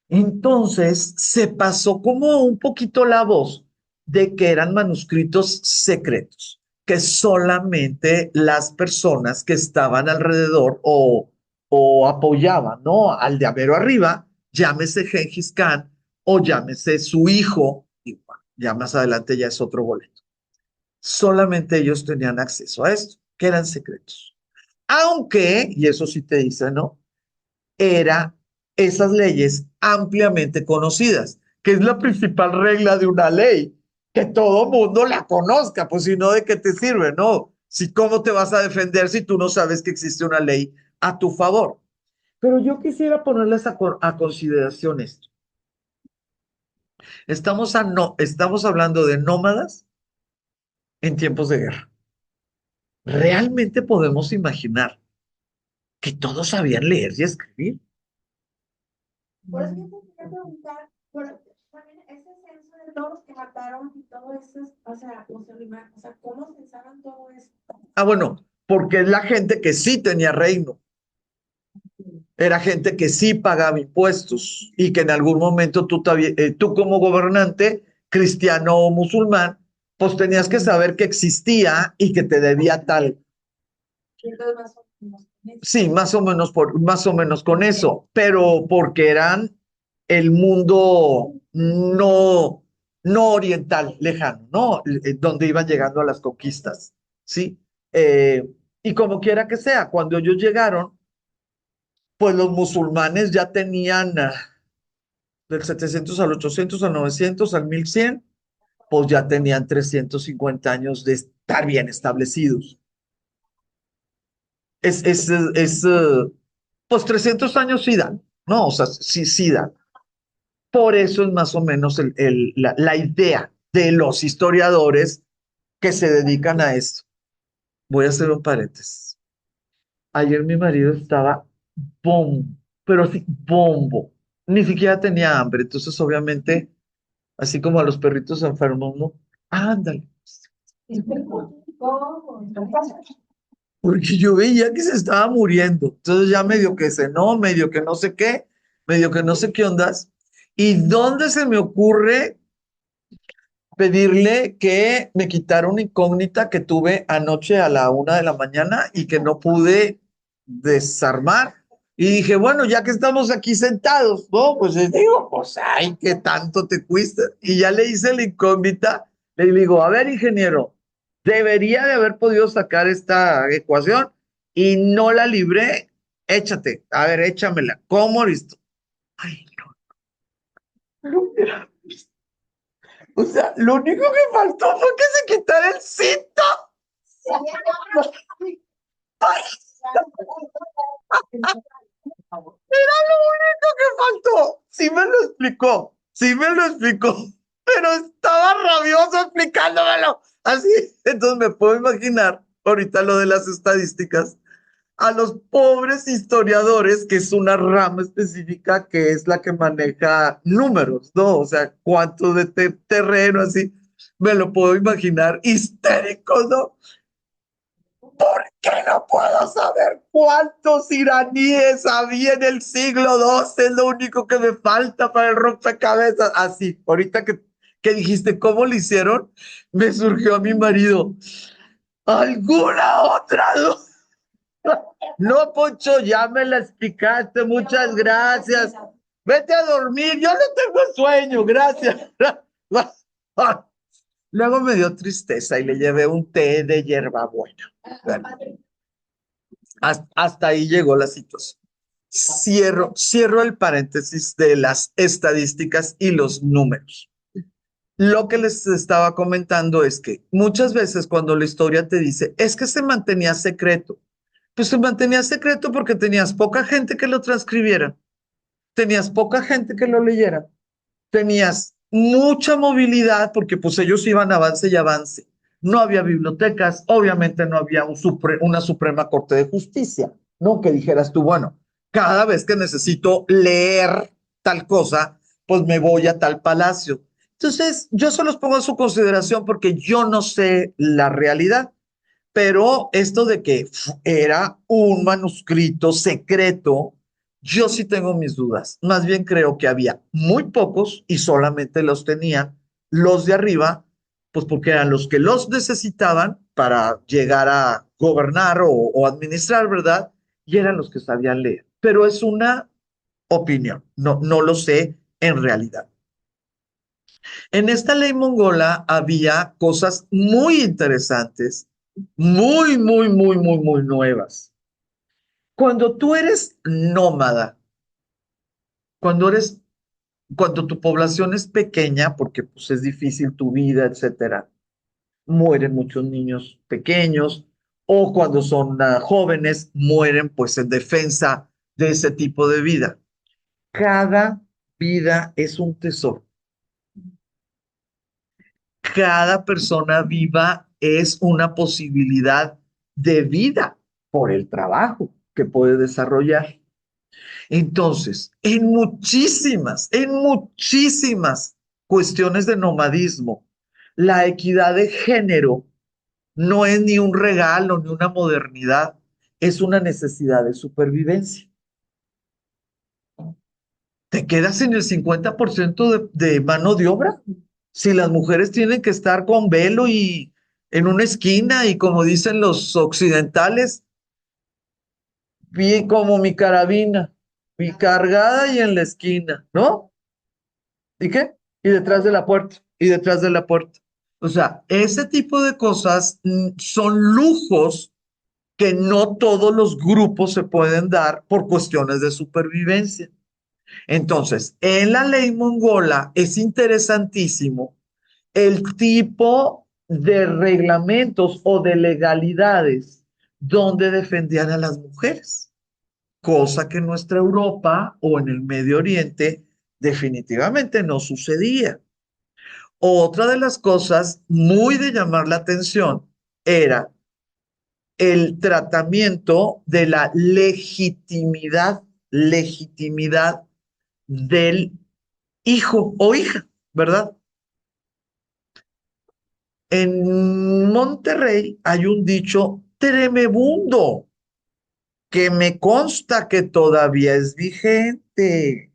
Entonces se pasó como un poquito la voz de que eran manuscritos secretos, que solamente las personas que estaban alrededor o apoyaban, ¿no? Al de Avero arriba, llámese Gengis Khan o llámese su hijo, y bueno, ya más adelante ya es otro boleto. Solamente ellos tenían acceso a esto, que eran secretos. Aunque, y eso sí te dice, ¿no? Era esas leyes ampliamente conocidas, que es la principal regla de una ley, que todo mundo la conozca, pues si no, ¿de qué te sirve? No, si cómo te vas a defender si tú no sabes que existe una ley a tu favor. Pero yo quisiera ponerles a consideración esto. Estamos hablando de nómadas en tiempos de guerra. ¿Realmente podemos imaginar que todos sabían leer y escribir? Por eso yo te quería preguntar, también ese censo de todos los que mataron y todo eso, o sea, o sea, ¿cómo censaban todo eso? Ah, bueno, porque es la gente que sí tenía reino. Era gente que sí pagaba impuestos y que en algún momento tú como gobernante, cristiano o musulmán, pues tenías que saber que existía y que te debía tal. Y entonces más o menos. Sí, más o menos con eso, pero porque eran el mundo no oriental, lejano, ¿no? Donde iban llegando a las conquistas, ¿sí? Eh, y como quiera que sea, cuando ellos llegaron, pues los musulmanes ya tenían del 700 al 800 al 900 al 1100, pues ya tenían 350 años de estar bien establecidos. Pues 300 años sí dan, ¿no? O sea, sí, sí dan. Por eso es más o menos la idea de los historiadores que se dedican a esto. Voy a hacer un paréntesis. Ayer mi marido estaba bombo, pero sí, bombo. Ni siquiera tenía hambre, entonces obviamente, así como a los perritos enfermos, ¿no? Ándale. Porque yo veía que se estaba muriendo. Entonces ya medio que cenó, medio que no sé qué, medio que no sé qué ondas. ¿Y dónde se me ocurre pedirle que me quitara una incógnita que tuve anoche a la 1 de la mañana y que no pude desarmar? Y dije, bueno, ya que estamos aquí sentados, ¿no? Pues les digo, pues, ay, ¿qué tanto te cuesta? Y ya le hice la incógnita, le digo, a ver, ingeniero, debería de haber podido sacar esta ecuación y no la libré, échate, a ver, échamela, ¿cómo listo? Ay, no, no hubiera visto. O sea, lo único que faltó fue que se quitara el cinto. Ay, era lo único que faltó. Sí me lo explicó, pero estaba rabioso explicándomelo. Así, entonces me puedo imaginar ahorita lo de las estadísticas a los pobres historiadores, que es una rama específica que es la que maneja números, ¿no? O sea, cuánto de terreno, así, me lo puedo imaginar histérico, ¿no? ¿Por qué no puedo saber cuántos iraníes había en el siglo XII? Es lo único que me falta para el rompecabezas. Así, ahorita que dijiste cómo lo hicieron, me surgió a mi marido. ¿Alguna otra duda? No, Poncho, ya me la explicaste, muchas gracias. Vete a dormir, yo no tengo sueño, gracias. Luego me dio tristeza y le llevé un té de hierbabuena. Bueno, hasta ahí llegó la situación. Cierro el paréntesis de las estadísticas y los números. Lo que les estaba comentando es que muchas veces cuando la historia te dice, es que se mantenía secreto, pues se mantenía secreto porque tenías poca gente que lo transcribiera, tenías poca gente que lo leyera, tenías mucha movilidad porque pues ellos iban avance y avance. No había bibliotecas, obviamente no había una Suprema Corte de Justicia, ¿no? Que dijeras tú, bueno, cada vez que necesito leer tal cosa, pues me voy a tal palacio. Entonces, yo se los pongo a su consideración porque yo no sé la realidad, pero esto de que era un manuscrito secreto, yo sí tengo mis dudas. Más bien creo que había muy pocos y solamente los tenían los de arriba, pues porque eran los que los necesitaban para llegar a gobernar o administrar, ¿verdad? Y eran los que sabían leer. Pero es una opinión, no lo sé en realidad. En esta ley mongola había cosas muy interesantes, muy nuevas. Cuando tú eres nómada, cuando eres, cuando tu población es pequeña, porque pues es difícil tu vida, etcétera, mueren muchos niños pequeños, o cuando son jóvenes, mueren pues en defensa de ese tipo de vida. Cada vida es un tesoro. Cada persona viva es una posibilidad de vida por el trabajo que puede desarrollar. Entonces, en muchísimas cuestiones de nomadismo, la equidad de género no es ni un regalo ni una modernidad, es una necesidad de supervivencia. Te quedas en el 50% de mano de obra. Si las mujeres tienen que estar con velo y en una esquina y como dicen los occidentales, bien como mi carabina, mi cargada y en la esquina, ¿no? ¿Y qué? Y detrás de la puerta, y detrás de la puerta. O sea, ese tipo de cosas son lujos que no todos los grupos se pueden dar por cuestiones de supervivencia. Entonces, en la ley mongola es interesantísimo el tipo de reglamentos o de legalidades donde defendían a las mujeres, cosa que en nuestra Europa o en el Medio Oriente definitivamente no sucedía. Otra de las cosas muy de llamar la atención era el tratamiento de la legitimidad del hijo o hija, ¿verdad? En Monterrey hay un dicho tremebundo que me consta que todavía es vigente.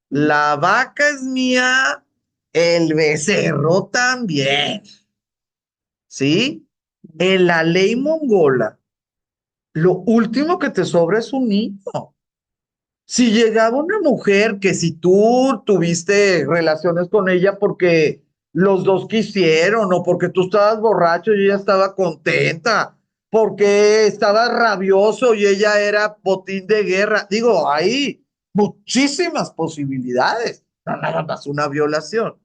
La vaca es mía, el becerro también, ¿sí? En la ley mongola, lo último que te sobra es un niño. Si llegaba una mujer que si tú tuviste relaciones con ella porque los dos quisieron o porque tú estabas borracho y ella estaba contenta, porque estaba rabioso y ella era botín de guerra, digo, hay muchísimas posibilidades, no nada más una violación.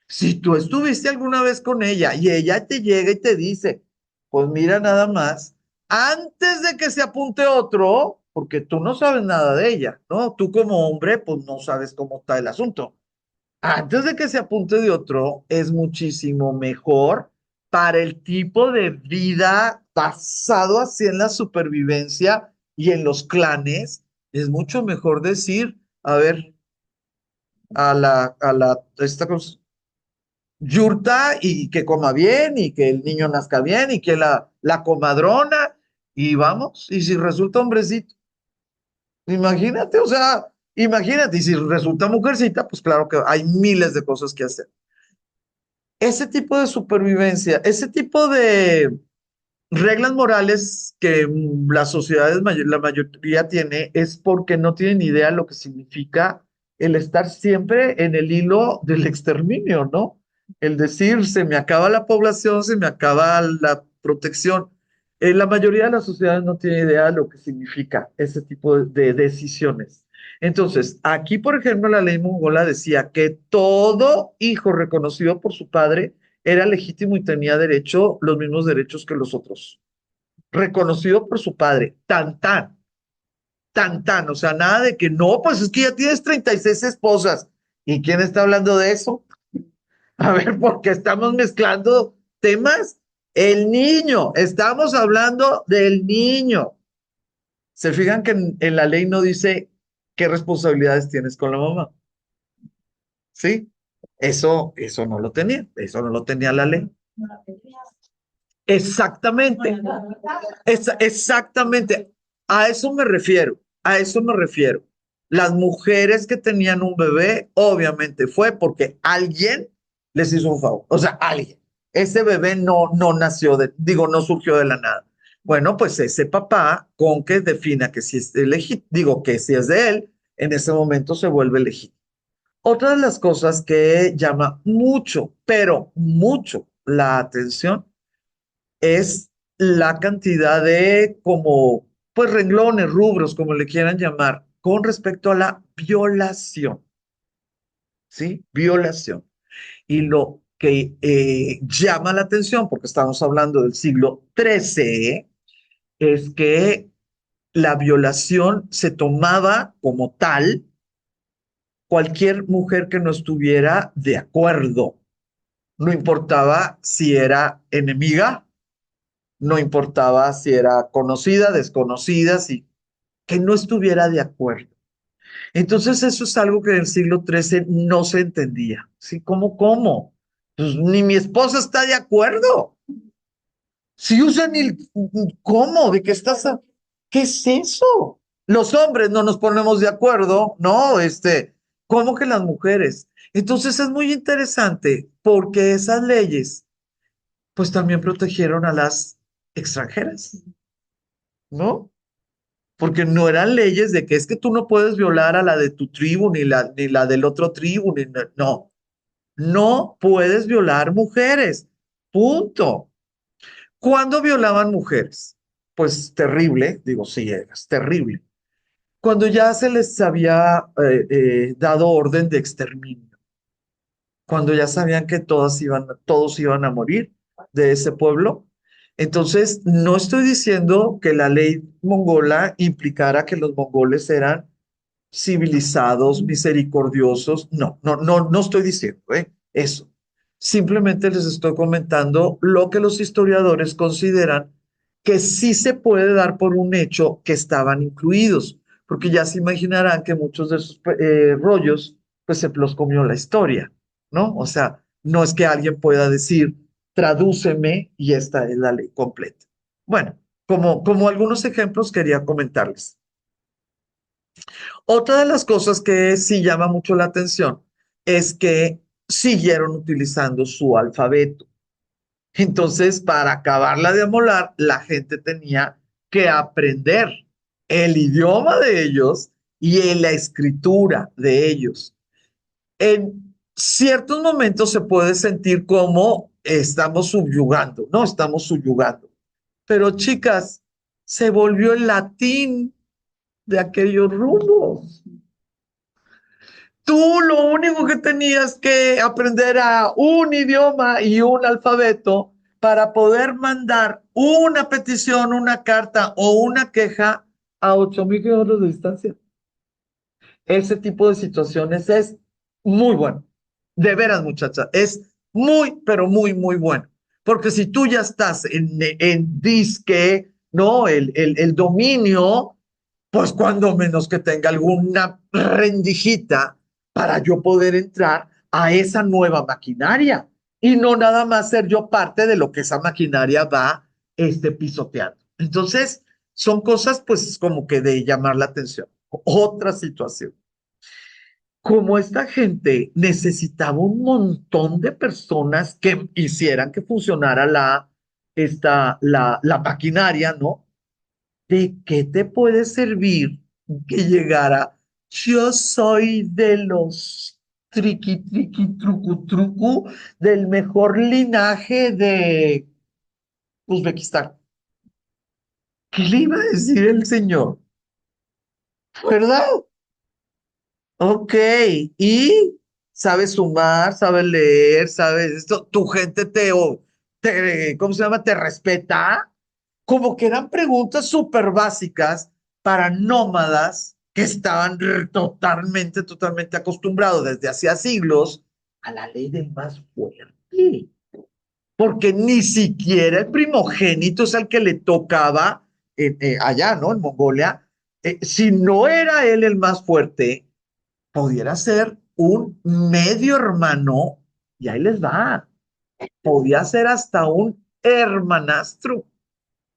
Si tú estuviste alguna vez con ella y ella te llega y te dice, pues mira nada más, antes de que se apunte otro, porque tú no sabes nada de ella, ¿no? Tú como hombre, pues no sabes cómo está el asunto. Antes de que se apunte de otro, es muchísimo mejor para el tipo de vida basado así en la supervivencia y en los clanes. Es mucho mejor decir, a ver, esta cosa yurta y que coma bien y que el niño nazca bien y que la comadrona y vamos, y si resulta hombrecito, imagínate, o sea, imagínate, y si resulta mujercita, pues claro que hay miles de cosas que hacer. Ese tipo de supervivencia, ese tipo de reglas morales que las sociedades, la mayoría tiene, es porque no tienen idea lo que significa el estar siempre en el hilo del exterminio, ¿no? El decir, se me acaba la población, se me acaba la protección. La mayoría de las sociedades no tiene idea de lo que significa ese tipo de decisiones. Entonces, aquí, por ejemplo, la ley mongola decía que todo hijo reconocido por su padre era legítimo y tenía derecho, los mismos derechos que los otros. Reconocido por su padre, tan, o sea, nada de que no, pues es que ya tienes 36 esposas. ¿Y quién está hablando de eso? A ver, porque estamos mezclando temas. El niño, estamos hablando del niño. Se fijan que en la ley no dice qué responsabilidades tienes con la mamá, ¿sí? Eso no lo tenía, eso no lo tenía la ley. Exactamente, exactamente. A eso me refiero, a eso me refiero. Las mujeres que tenían un bebé, obviamente fue porque alguien les hizo un favor, o sea, alguien. Ese bebé no nació digo, no surgió de la nada. Bueno, pues ese papá, con que defina que si es legítimo, digo que si es de él, en ese momento se vuelve legítimo. Otra de las cosas que llama mucho, pero mucho la atención es la cantidad de como, pues renglones, rubros, como le quieran llamar, con respecto a la violación, ¿sí? Violación. Y lo que llama la atención, porque estamos hablando del siglo XIII, es que la violación se tomaba como tal cualquier mujer que no estuviera de acuerdo. No importaba si era enemiga, no importaba si era conocida, desconocida, si, que no estuviera de acuerdo. Entonces eso es algo que en el siglo XIII no se entendía. ¿Sí? ¿Cómo? Pues ni mi esposa está de acuerdo. Si usan el... ¿Cómo? ¿De qué estás? ¿Qué es eso? Los hombres no nos ponemos de acuerdo, ¿no? ¿Cómo que las mujeres? Entonces es muy interesante porque esas leyes, pues también protegieron a las extranjeras, ¿no? Porque no eran leyes de que es que tú no puedes violar a la de tu tribu, ni la del otro tribu, no, no puedes violar mujeres, punto. ¿Cuándo violaban mujeres? Pues terrible, digo, sí, es terrible. Cuando ya se les había dado orden de exterminio, cuando ya sabían que todos iban a morir de ese pueblo. Entonces, no estoy diciendo que la ley mongola implicara que los mongoles eran civilizados, misericordiosos. No estoy diciendo eso. Simplemente les estoy comentando lo que los historiadores consideran que sí se puede dar por un hecho que estaban incluidos, porque ya se imaginarán que muchos de esos rollos, pues se los comió la historia, ¿no? O sea, no es que alguien pueda decir, tradúceme y esta es la ley completa. Bueno, como algunos ejemplos quería comentarles. Otra de las cosas que sí llama mucho la atención es que siguieron utilizando su alfabeto. Entonces, para acabarla de amolar, la gente tenía que aprender el idioma de ellos y en la escritura de ellos. En ciertos momentos se puede sentir como estamos subyugando, no estamos subyugando. Pero chicas, se volvió el latín de aquellos rumbos. Tú lo único que tenías que aprender era un idioma y un alfabeto para poder mandar una petición, una carta o una queja a 8.000 kilómetros de distancia. Ese tipo de situaciones es muy bueno. De veras, muchacha, es muy, pero muy, muy bueno. Porque si tú ya estás en disque, ¿no? El dominio, pues cuando menos que tenga alguna rendijita para yo poder entrar a esa nueva maquinaria y no nada más ser yo parte de lo que esa maquinaria va pisoteando. Entonces, son cosas pues como que de llamar la atención. Otra situación. Como esta gente necesitaba un montón de personas que hicieran que funcionara la maquinaria, ¿no? ¿De qué te puede servir que llegara? Yo soy de los triqui, triqui, trucu, trucu, del mejor linaje de Uzbekistán. ¿Qué le iba a decir el señor? ¿Verdad? Ok, y sabes sumar, sabes leer, sabes esto, tu gente ¿cómo se llama? Te respeta. Como que eran preguntas súper básicas para nómadas que estaban totalmente acostumbrados desde hacía siglos a la ley del más fuerte. Porque ni siquiera el primogénito es al que le tocaba allá, ¿no? En Mongolia. Si no era él el más fuerte, pudiera ser un medio hermano, y ahí les va, podía ser hasta un hermanastro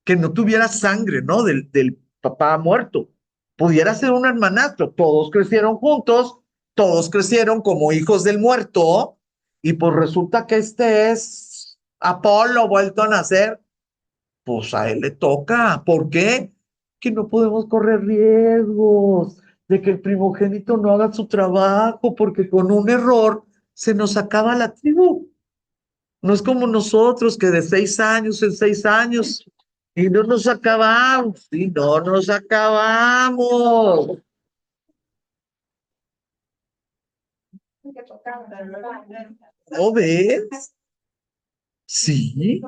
que no tuviera sangre, ¿no? Del papá muerto. Pudiera ser un hermanastro. Todos crecieron juntos, todos crecieron como hijos del muerto, y pues resulta que este es Apolo vuelto a nacer. Pues a él le toca. ¿Por qué? Que no podemos correr riesgos de que el primogénito no haga su trabajo, porque con un error se nos acaba la tribu. No es como nosotros que de 6 años en 6 años y no nos acabamos, y no nos acabamos. ¿No ves? Sí,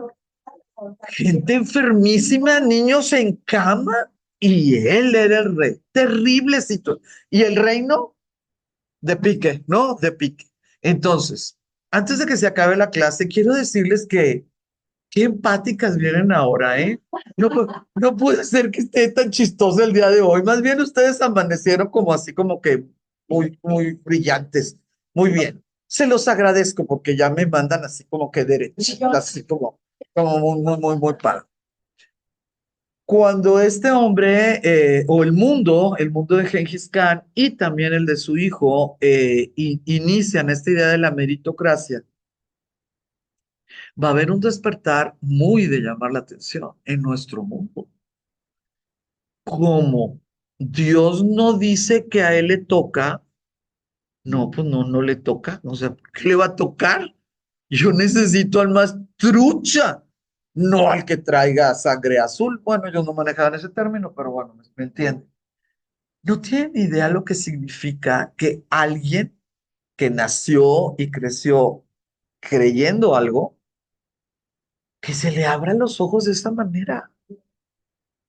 gente enfermísima, niños en cama, y él era el rey. Terrible situación. Y el reino de pique, ¿no? De pique. Entonces, antes de que se acabe la clase, quiero decirles que qué empáticas vienen ahora, ¿eh? No, no puede ser que esté tan chistoso el día de hoy. Más bien ustedes amanecieron como así, como que muy brillantes. Muy bien. Se los agradezco porque ya me mandan así como que derechitas, así como muy padre. Cuando este hombre, o el mundo de Gengis Khan y también el de su hijo, inician esta idea de la meritocracia, va a haber un despertar muy de llamar la atención en nuestro mundo. Como Dios no dice que a él le toca, no, pues no, no le toca. O sea, ¿por qué le va a tocar? Yo necesito al más trucha, no al que traiga sangre azul. Bueno, ellos no manejaban ese término, pero bueno, me entienden. No tienen idea lo que significa que alguien que nació y creció creyendo algo, que se le abran los ojos de esta manera.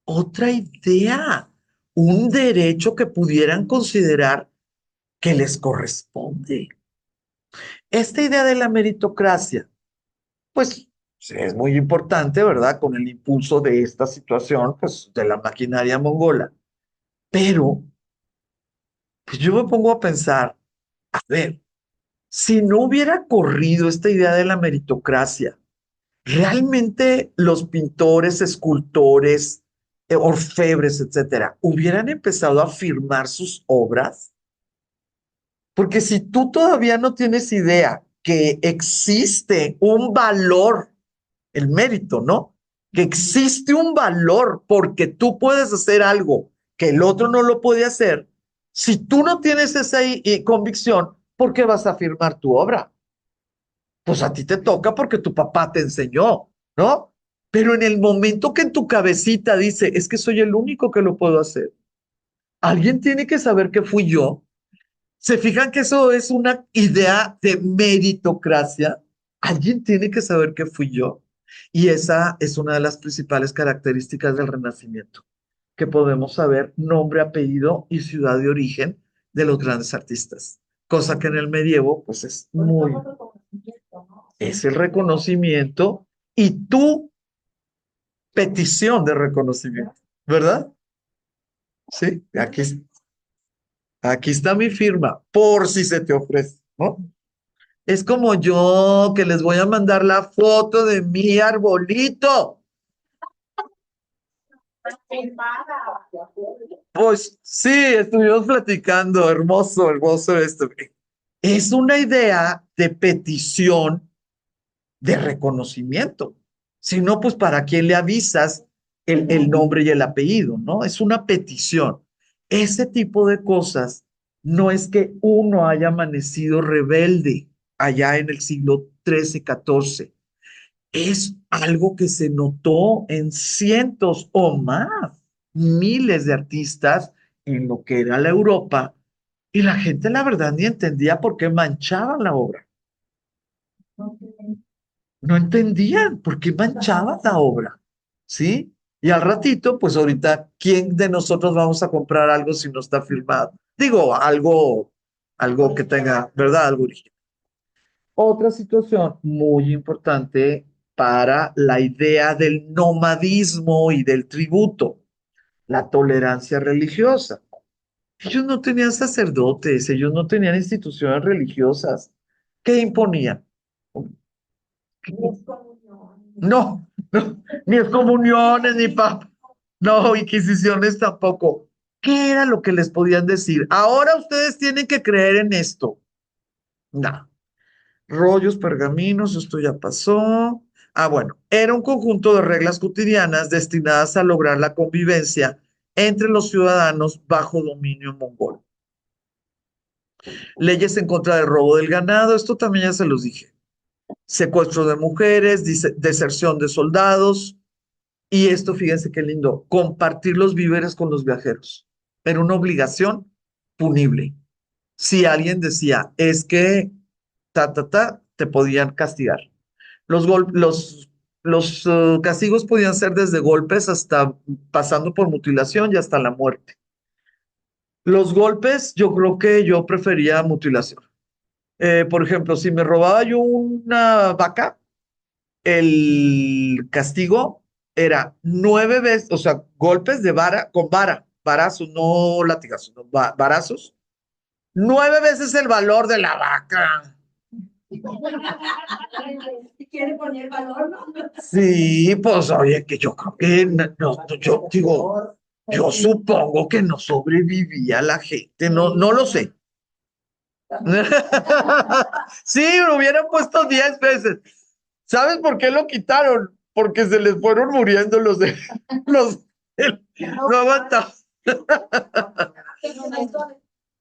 Otra idea, un derecho que pudieran considerar que les corresponde. Esta idea de la meritocracia, pues sí, es muy importante, ¿verdad? Con el impulso de esta situación, pues de la maquinaria mongola. Pero, pues yo me pongo a pensar, a ver, si no hubiera corrido esta idea de la meritocracia, ¿realmente los pintores, escultores, orfebres, etcétera, hubieran empezado a firmar sus obras? Porque si tú todavía no tienes idea que existe un valor, el mérito, ¿no? Que existe un valor porque tú puedes hacer algo que el otro no lo puede hacer. Si tú no tienes esa convicción, ¿por qué vas a firmar tu obra? Pues a ti te toca porque tu papá te enseñó, ¿no? Pero en el momento que en tu cabecita dice, es que soy el único que lo puedo hacer, alguien tiene que saber que fui yo. ¿Se fijan que eso es una idea de meritocracia? Alguien tiene que saber que fui yo. Y esa es una de las principales características del Renacimiento, que podemos saber nombre, apellido y ciudad de origen de los grandes artistas. Cosa que en el medievo, pues es el reconocimiento y tu petición de reconocimiento, ¿verdad? Sí, aquí está mi firma, por si se te ofrece, ¿no? Es como yo que les voy a mandar la foto de mi arbolito. Pues sí, estuvimos platicando, hermoso, hermoso esto. Es una idea de petición de reconocimiento. Si no, pues ¿para quién le avisas el nombre y el apellido, no? Es una petición. Ese tipo de cosas No es que uno haya amanecido rebelde allá en el siglo XIII, XIV. Es algo que se notó en cientos o más, miles de artistas en lo que era la Europa, y la gente, la verdad, ni entendía por qué manchaban la obra. No entendían por qué manchaban la obra, ¿sí? Y al ratito, pues ahorita, ¿quién de nosotros vamos a comprar algo si no está firmado? Digo, algo que tenga, ¿verdad? Algo original. Otra situación muy importante para la idea del nomadismo y del tributo, la tolerancia religiosa. Ellos no tenían sacerdotes, ellos no tenían instituciones religiosas. ¿Qué imponían? No, no, ni excomuniones, ni papa, no, inquisiciones tampoco. ¿Qué era lo que les podían decir? Ahora ustedes tienen que creer en esto. No. Rollos, pergaminos, esto ya pasó. Ah, bueno, era un conjunto de reglas cotidianas destinadas a lograr la convivencia entre los ciudadanos bajo dominio mongol. Leyes en contra del robo del ganado, esto también ya se los dije. Secuestro de mujeres, deserción de soldados, y esto, fíjense qué lindo, compartir los víveres con los viajeros. Era una obligación punible. Si alguien decía, es que, te podían castigar. Los castigos podían ser desde golpes hasta pasando por mutilación y hasta la muerte. Los golpes, yo creo que yo prefería mutilación. Por ejemplo, si me robaba yo una vaca, el castigo era 9 veces, o sea, golpes de vara, con vara, varazos, no latigazos, no, varazos, 9 veces el valor de la vaca. Si quiere poner valor, ¿no? Sí, pues oye, que yo creo que, no, yo digo, yo supongo que no sobrevivía la gente, no, no lo sé. Sí, lo hubieran puesto 10 veces. ¿Sabes por qué lo quitaron? Porque se les fueron muriendo los de los no aguanta.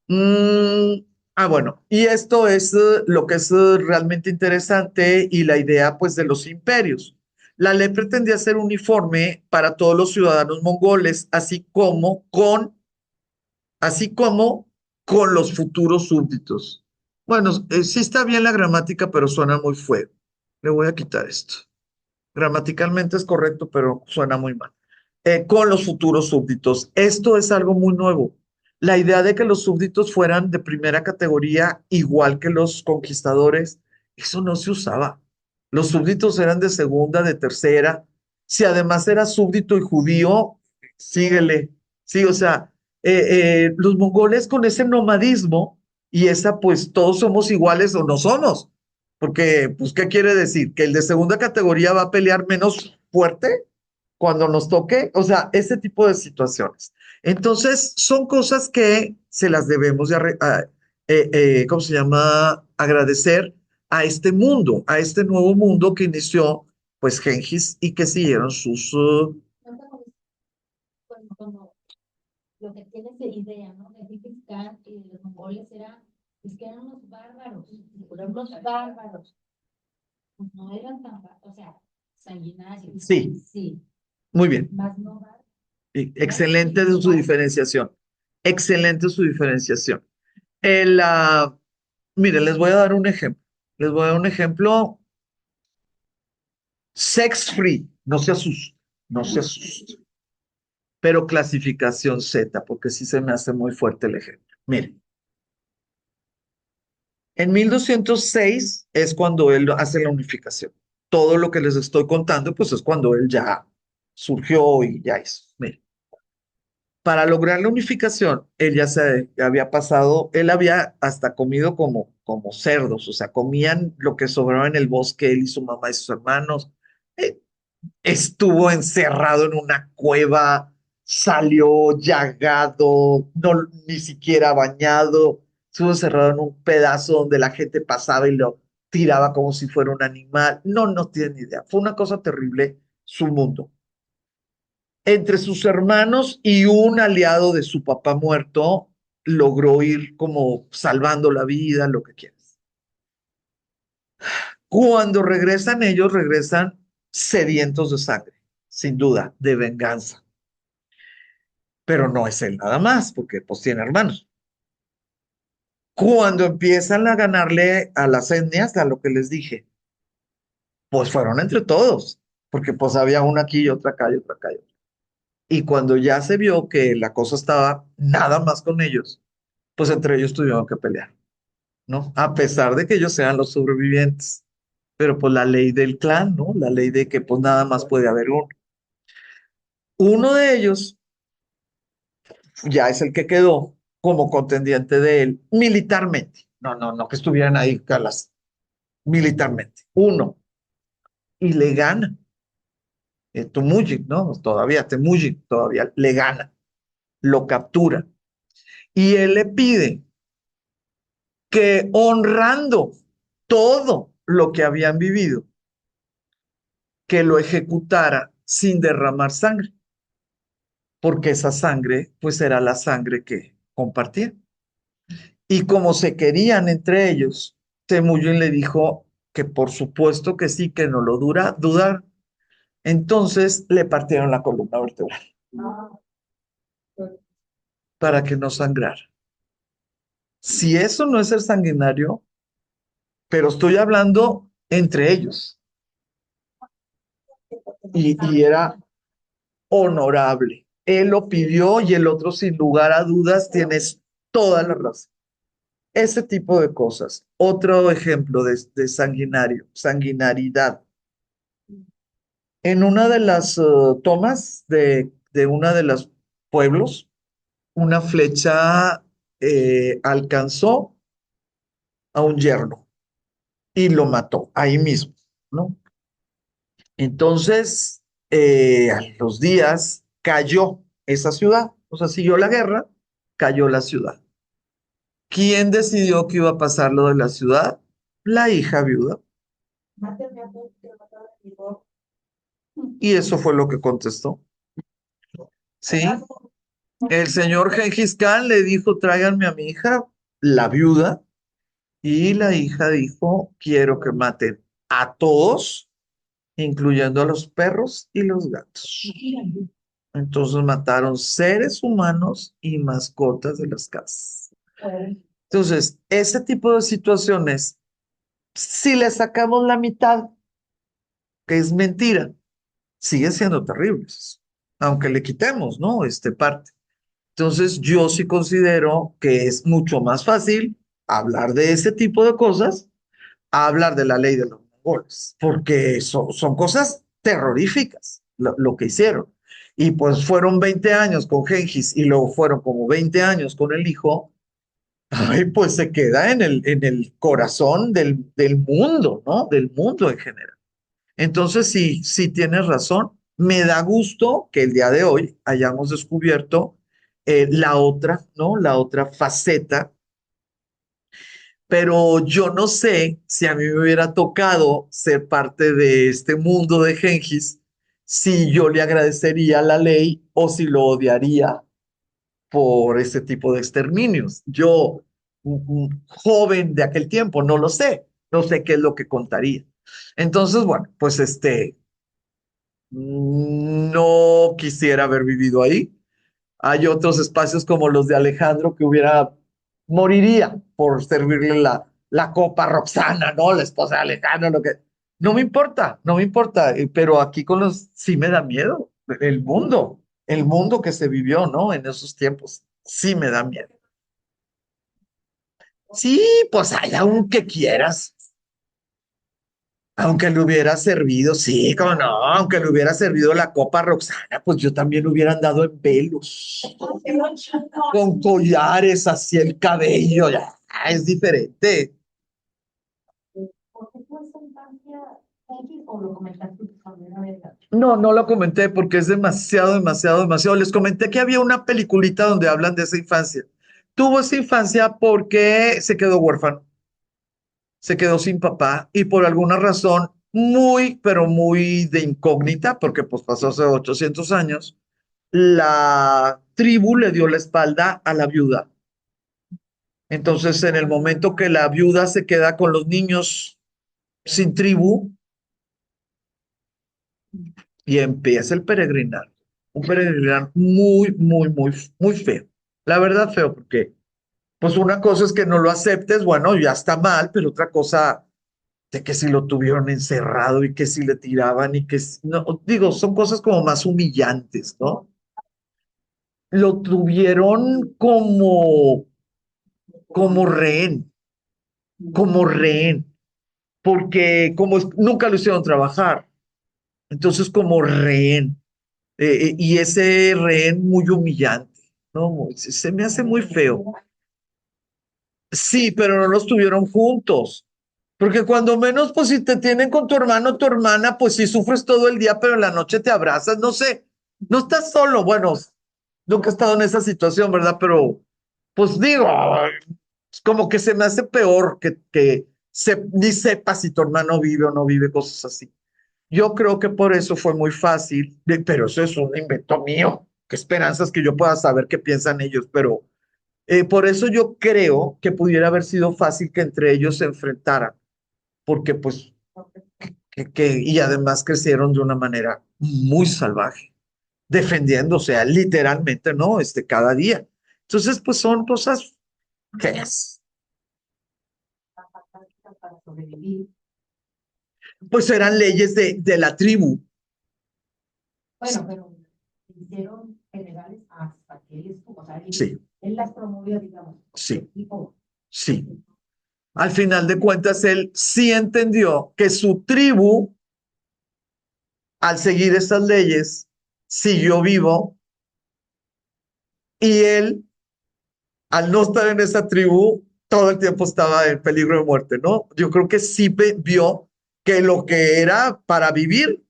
Mm, bueno, y esto es lo que es realmente interesante y la idea pues de los imperios. La ley pretendía ser uniforme para todos los ciudadanos mongoles, así como con los futuros súbditos. Bueno, sí está bien la gramática, pero suena muy feo. Le voy a quitar esto. Gramaticalmente es correcto, pero suena muy mal. Con los futuros súbditos. Esto es algo muy nuevo. La idea de que los súbditos fueran de primera categoría, igual que los conquistadores, eso no se usaba. Los súbditos eran de segunda, de tercera. Si además era súbdito y judío, síguele. Sí, o sea, los mongoles con ese nomadismo y esa, pues todos somos iguales o no somos. Porque, pues, ¿qué quiere decir? ¿Que el de segunda categoría va a pelear menos fuerte cuando nos toque? O sea, ese tipo de situaciones. Entonces, son cosas que se las debemos ¿cómo se llama? Agradecer a este mundo, a este nuevo mundo que inició, pues, Gengis y que siguieron sus... Cuando lo que tienes de idea, ¿no? De Genghis Khan y de los mongoles era, es que eran unos bárbaros, pues no eran tan, o sea, sanguinarios. Sí, Sí, muy bien. más no bárbaros. Excelente su diferenciación. Excelente su diferenciación. El, ah, Miren, les voy a dar un ejemplo. Les voy a dar un ejemplo. Sex free. No se asuste. No se asuste. Pero clasificación Z, porque sí se me hace muy fuerte el ejemplo. Miren, en 1206 es cuando él hace la unificación. Todo lo que les estoy contando, pues es cuando él ya surgió y ya hizo. Miren, para lograr la unificación, él ya se había pasado, él había hasta comido como cerdos, o sea, comían lo que sobraba en el bosque, él y su mamá y sus hermanos. Eh, Estuvo encerrado en una cueva, salió llagado, no ni siquiera bañado, estuvo encerrado en un pedazo donde la gente pasaba y lo tiraba como si fuera un animal. No, no tienen idea. Fue una cosa terrible su mundo. Entre sus hermanos y un aliado de su papá muerto, logró ir como salvando la vida, lo que quieras. Cuando regresan ellos, regresan sedientos de sangre, sin duda, de venganza. Pero no es él nada más, porque pues tiene hermanos. Cuando empiezan a ganarle a las etnias, a lo que les dije, pues fueron entre todos, porque pues había una aquí y otra acá y otra acá. Y cuando ya se vio que la cosa estaba nada más con ellos, pues entre ellos tuvieron que pelear, ¿no? A pesar de que ellos sean los sobrevivientes. Pero pues la ley del clan, ¿no? La ley de que pues nada más puede haber uno. Uno de ellos ya es el que quedó como contendiente de él militarmente. No, no, no que estuvieran ahí calas, militarmente. Uno, y le gana. Temujin, ¿no? Todavía, Temujin, todavía le gana, lo captura. Y él le pide que honrando todo lo que habían vivido, que lo ejecutara sin derramar sangre, porque esa sangre, pues era la sangre que compartían. Y como se querían entre ellos, Temujin le dijo que por supuesto que sí, que no lo dudar. Entonces le partieron la columna vertebral para que no sangrara. Si eso no es ser sanguinario, pero estoy hablando entre ellos. Y era honorable. Él lo pidió y el otro, sin lugar a dudas, tienes toda la razón. Ese tipo de cosas. Otro ejemplo de sanguinario, sanguinaridad. En una de las tomas de una de los pueblos, una flecha alcanzó a un yerno y lo mató ahí mismo, ¿no? Entonces, a los días cayó esa ciudad, o sea, siguió la guerra, cayó la ciudad. ¿Quién decidió que iba a pasar lo de la ciudad? La hija viuda. Y eso fue lo que contestó. Sí, el señor Gengis Khan le dijo, tráiganme a mi hija, la viuda, y la hija dijo, quiero que maten a todos, incluyendo a los perros y los gatos. Entonces mataron seres humanos y mascotas de las casas. Entonces, ese tipo de situaciones, si le sacamos la mitad, que es mentira, sigue siendo terribles, aunque le quitemos, ¿no? Parte. Entonces, yo sí considero que es mucho más fácil hablar de ese tipo de cosas a hablar de la ley de los mongoles, porque son cosas terroríficas lo que hicieron. Y pues fueron 20 años con Gengis y luego fueron como 20 años con el hijo, ay, pues se queda en el corazón del mundo, ¿no? Del mundo en general. Entonces, sí, sí tienes razón. Me da gusto que el día de hoy hayamos descubierto la otra, ¿no? La otra faceta, pero yo no sé si a mí me hubiera tocado ser parte de este mundo de Gengis, si yo le agradecería la ley o si lo odiaría por ese tipo de exterminios. Yo, un joven de aquel tiempo, no lo sé, no sé qué es lo que contaría. Entonces, bueno, pues no quisiera haber vivido ahí. Hay otros espacios como los de Alejandro que moriría por servirle la copa a Roxana, ¿no? La esposa de Alejandro, lo que. No me importa, no me importa, pero aquí con los, sí me da miedo. El mundo que se vivió, ¿no? En esos tiempos, sí me da miedo. Sí, pues hay aunque quieras, aunque le hubiera servido, sí, como no, aunque le hubiera servido la copa a Roxana, pues yo también hubiera andado en velos, con collares así el cabello, ya, es diferente. No, no lo comenté porque es demasiado, demasiado, demasiado. Les comenté que había una peliculita donde hablan de esa infancia. Tuvo esa infancia porque se quedó huérfano, se quedó sin papá y por alguna razón muy, pero muy de incógnita, porque pues pasó hace 800 años, la tribu le dio la espalda a la viuda Entonces, en el momento que la viuda se queda con los niños sin tribu y empieza el peregrinar, un peregrinar muy, muy, muy, muy feo. La verdad, feo, porque pues una cosa es que no lo aceptes, bueno, ya está mal, pero otra cosa de que si lo tuvieron encerrado y que si le tiraban y que no, digo, son cosas como más humillantes, ¿no? Lo tuvieron como rehén, como rehén, porque nunca lo hicieron trabajar, entonces como rehén, y ese rehén muy humillante, ¿no? Se me hace muy feo. Sí, pero no los tuvieron juntos. Porque cuando menos, pues si te tienen con tu hermano o tu hermana, pues si sufres todo el día, pero en la noche te abrazas, no sé, no estás solo. Bueno, nunca he estado en esa situación, ¿verdad? Pero, pues digo, es como que se me hace peor que ni sepas si tu hermano vive o no vive, cosas así. Yo creo que por eso fue muy fácil, pero eso es un invento mío. Qué esperanzas que yo pueda saber qué piensan ellos, pero por eso yo creo que pudiera haber sido fácil que entre ellos se enfrentaran, porque pues, y además crecieron de una manera muy salvaje, defendiéndose literalmente, ¿no? Cada día. Entonces, pues son cosas feas. Para sobrevivir. Pues eran leyes de la tribu. Bueno, pero hicieron generales hasta que él estuvo, o sea, Sí, él las promovió, digamos, sí, tipo, sí. Al final de cuentas, él sí entendió que su tribu, al seguir esas leyes, siguió vivo y él, al no estar en esa tribu, todo el tiempo estaba en peligro de muerte, ¿no? Yo creo que sí vio que lo que era para vivir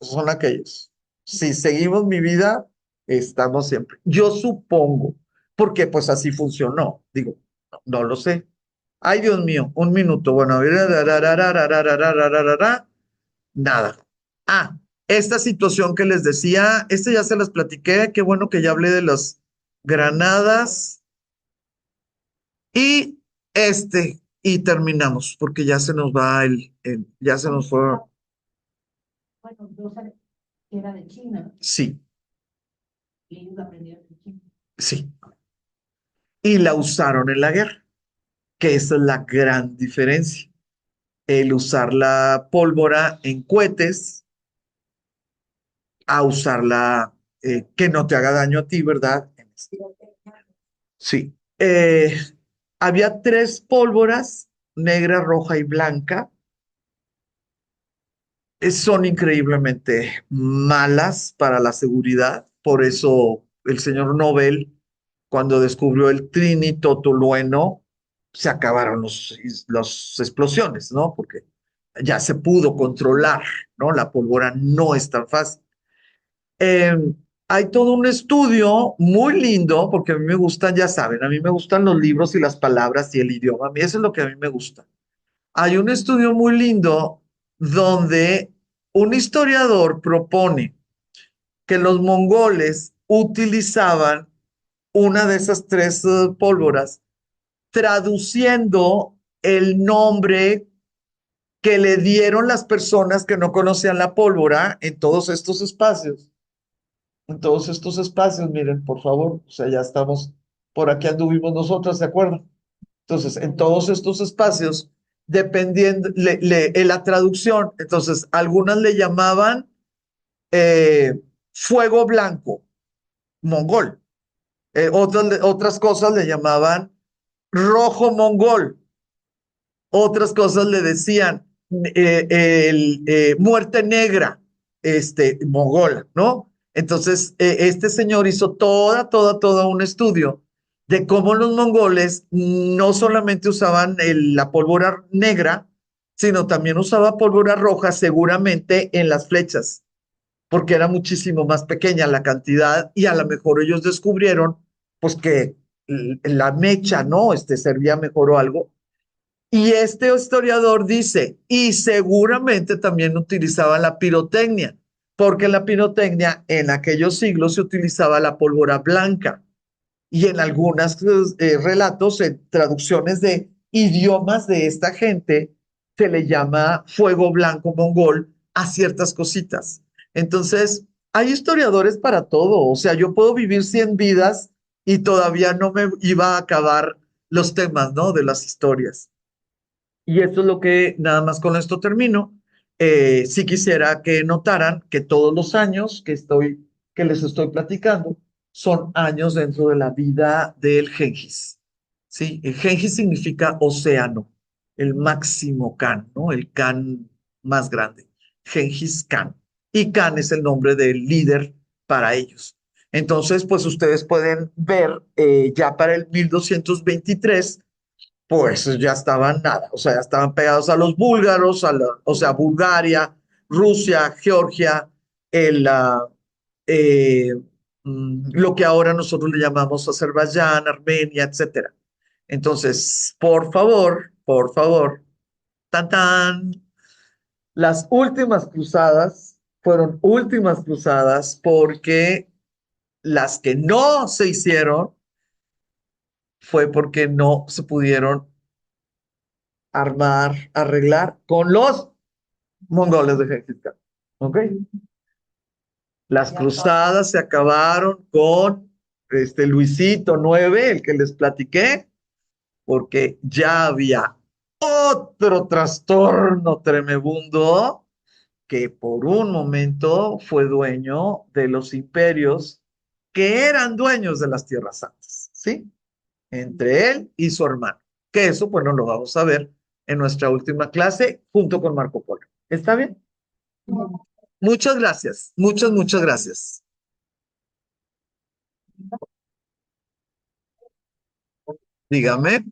son aquellos. Si seguimos mi vida, estamos siempre. Yo supongo, porque pues así funcionó. Digo, no lo sé. Ay, Dios mío, un minuto. Bueno, a ver, nada. Ah, esta situación que les decía, ya se las platiqué. Qué bueno que ya hablé de las granadas. Y y terminamos, porque ya se nos va ya se nos fue. bueno, yo sabía que era de China Sí, y ellos aprendieron de China. sí. Y la usaron en la guerra, que esa es la gran diferencia. El usar la pólvora en cohetes a usarla que no te haga daño a ti, ¿verdad? Sí. Había tres pólvoras, negra, roja y blanca. Son increíblemente malas para la seguridad. Por eso el señor Nobel, cuando descubrió el trinitotolueno, se acabaron las explosiones, ¿no? Porque ya se pudo controlar, ¿no? La pólvora no es tan fácil. Eh, Hay todo un estudio muy lindo, porque a mí me gustan, ya saben, a mí me gustan los libros y las palabras y el idioma. A mí eso es lo que a mí me gusta. Hay un estudio muy lindo donde un historiador propone que los mongoles utilizaban una de esas tres pólvoras, traduciendo el nombre que le dieron las personas que no conocían la pólvora en todos estos espacios. En todos estos espacios, miren, por favor, o sea, ya estamos, por aquí anduvimos nosotros, ¿de acuerdo? Entonces, en todos estos espacios, dependiendo, la traducción, entonces, algunas le llamaban fuego blanco, mongol. Otras cosas le llamaban rojo mongol. Otras cosas le decían muerte negra, mongola, ¿no? Entonces, este señor hizo todo un estudio de cómo los mongoles no solamente usaban la pólvora negra, sino también usaba pólvora roja seguramente en las flechas, porque era muchísimo más pequeña la cantidad y a lo mejor ellos descubrieron pues que la mecha, ¿no? Servía mejor o algo. Y este historiador dice, y seguramente también utilizaban la pirotecnia, porque la pirotecnia en aquellos siglos se utilizaba la pólvora blanca. y en algunos relatos, en traducciones de idiomas de esta gente, se le llama fuego blanco mongol a ciertas cositas. Entonces, hay historiadores para todo. O sea, yo puedo vivir 100 vidas y todavía no me iba a acabar los temas, ¿no? De las historias. Y esto es lo que, nada más con esto termino. Sí quisiera que notaran que todos los años que les estoy platicando son años dentro de la vida del Gengis. ¿Sí? El Gengis significa océano, el máximo Khan, ¿no? El Khan más grande, Gengis Khan. Y Khan es el nombre del líder para ellos. Entonces, pues ustedes pueden ver ya para el 1223 pues ya estaban nada, o sea, ya estaban pegados a los búlgaros, o sea, Bulgaria, Rusia, Georgia, el, eh, lo que ahora nosotros le llamamos Azerbaiyán, Armenia, etcétera. Entonces, por favor, tan tan, las últimas cruzadas fueron últimas cruzadas porque las que no se hicieron fue porque no se pudieron armar, arreglar con los mongoles de Gengis Khan. ¿Ok? Las cruzadas se acabaron con Luisito 9, el que les platiqué, porque ya había otro trastorno tremebundo que por un momento fue dueño de los imperios que eran dueños de las tierras santas, ¿sí? Entre él y su hermano. Que eso, pues, no lo vamos a ver en nuestra última clase junto con Marco Polo. ¿Está bien? Muchas gracias. Muchas gracias. Dígame.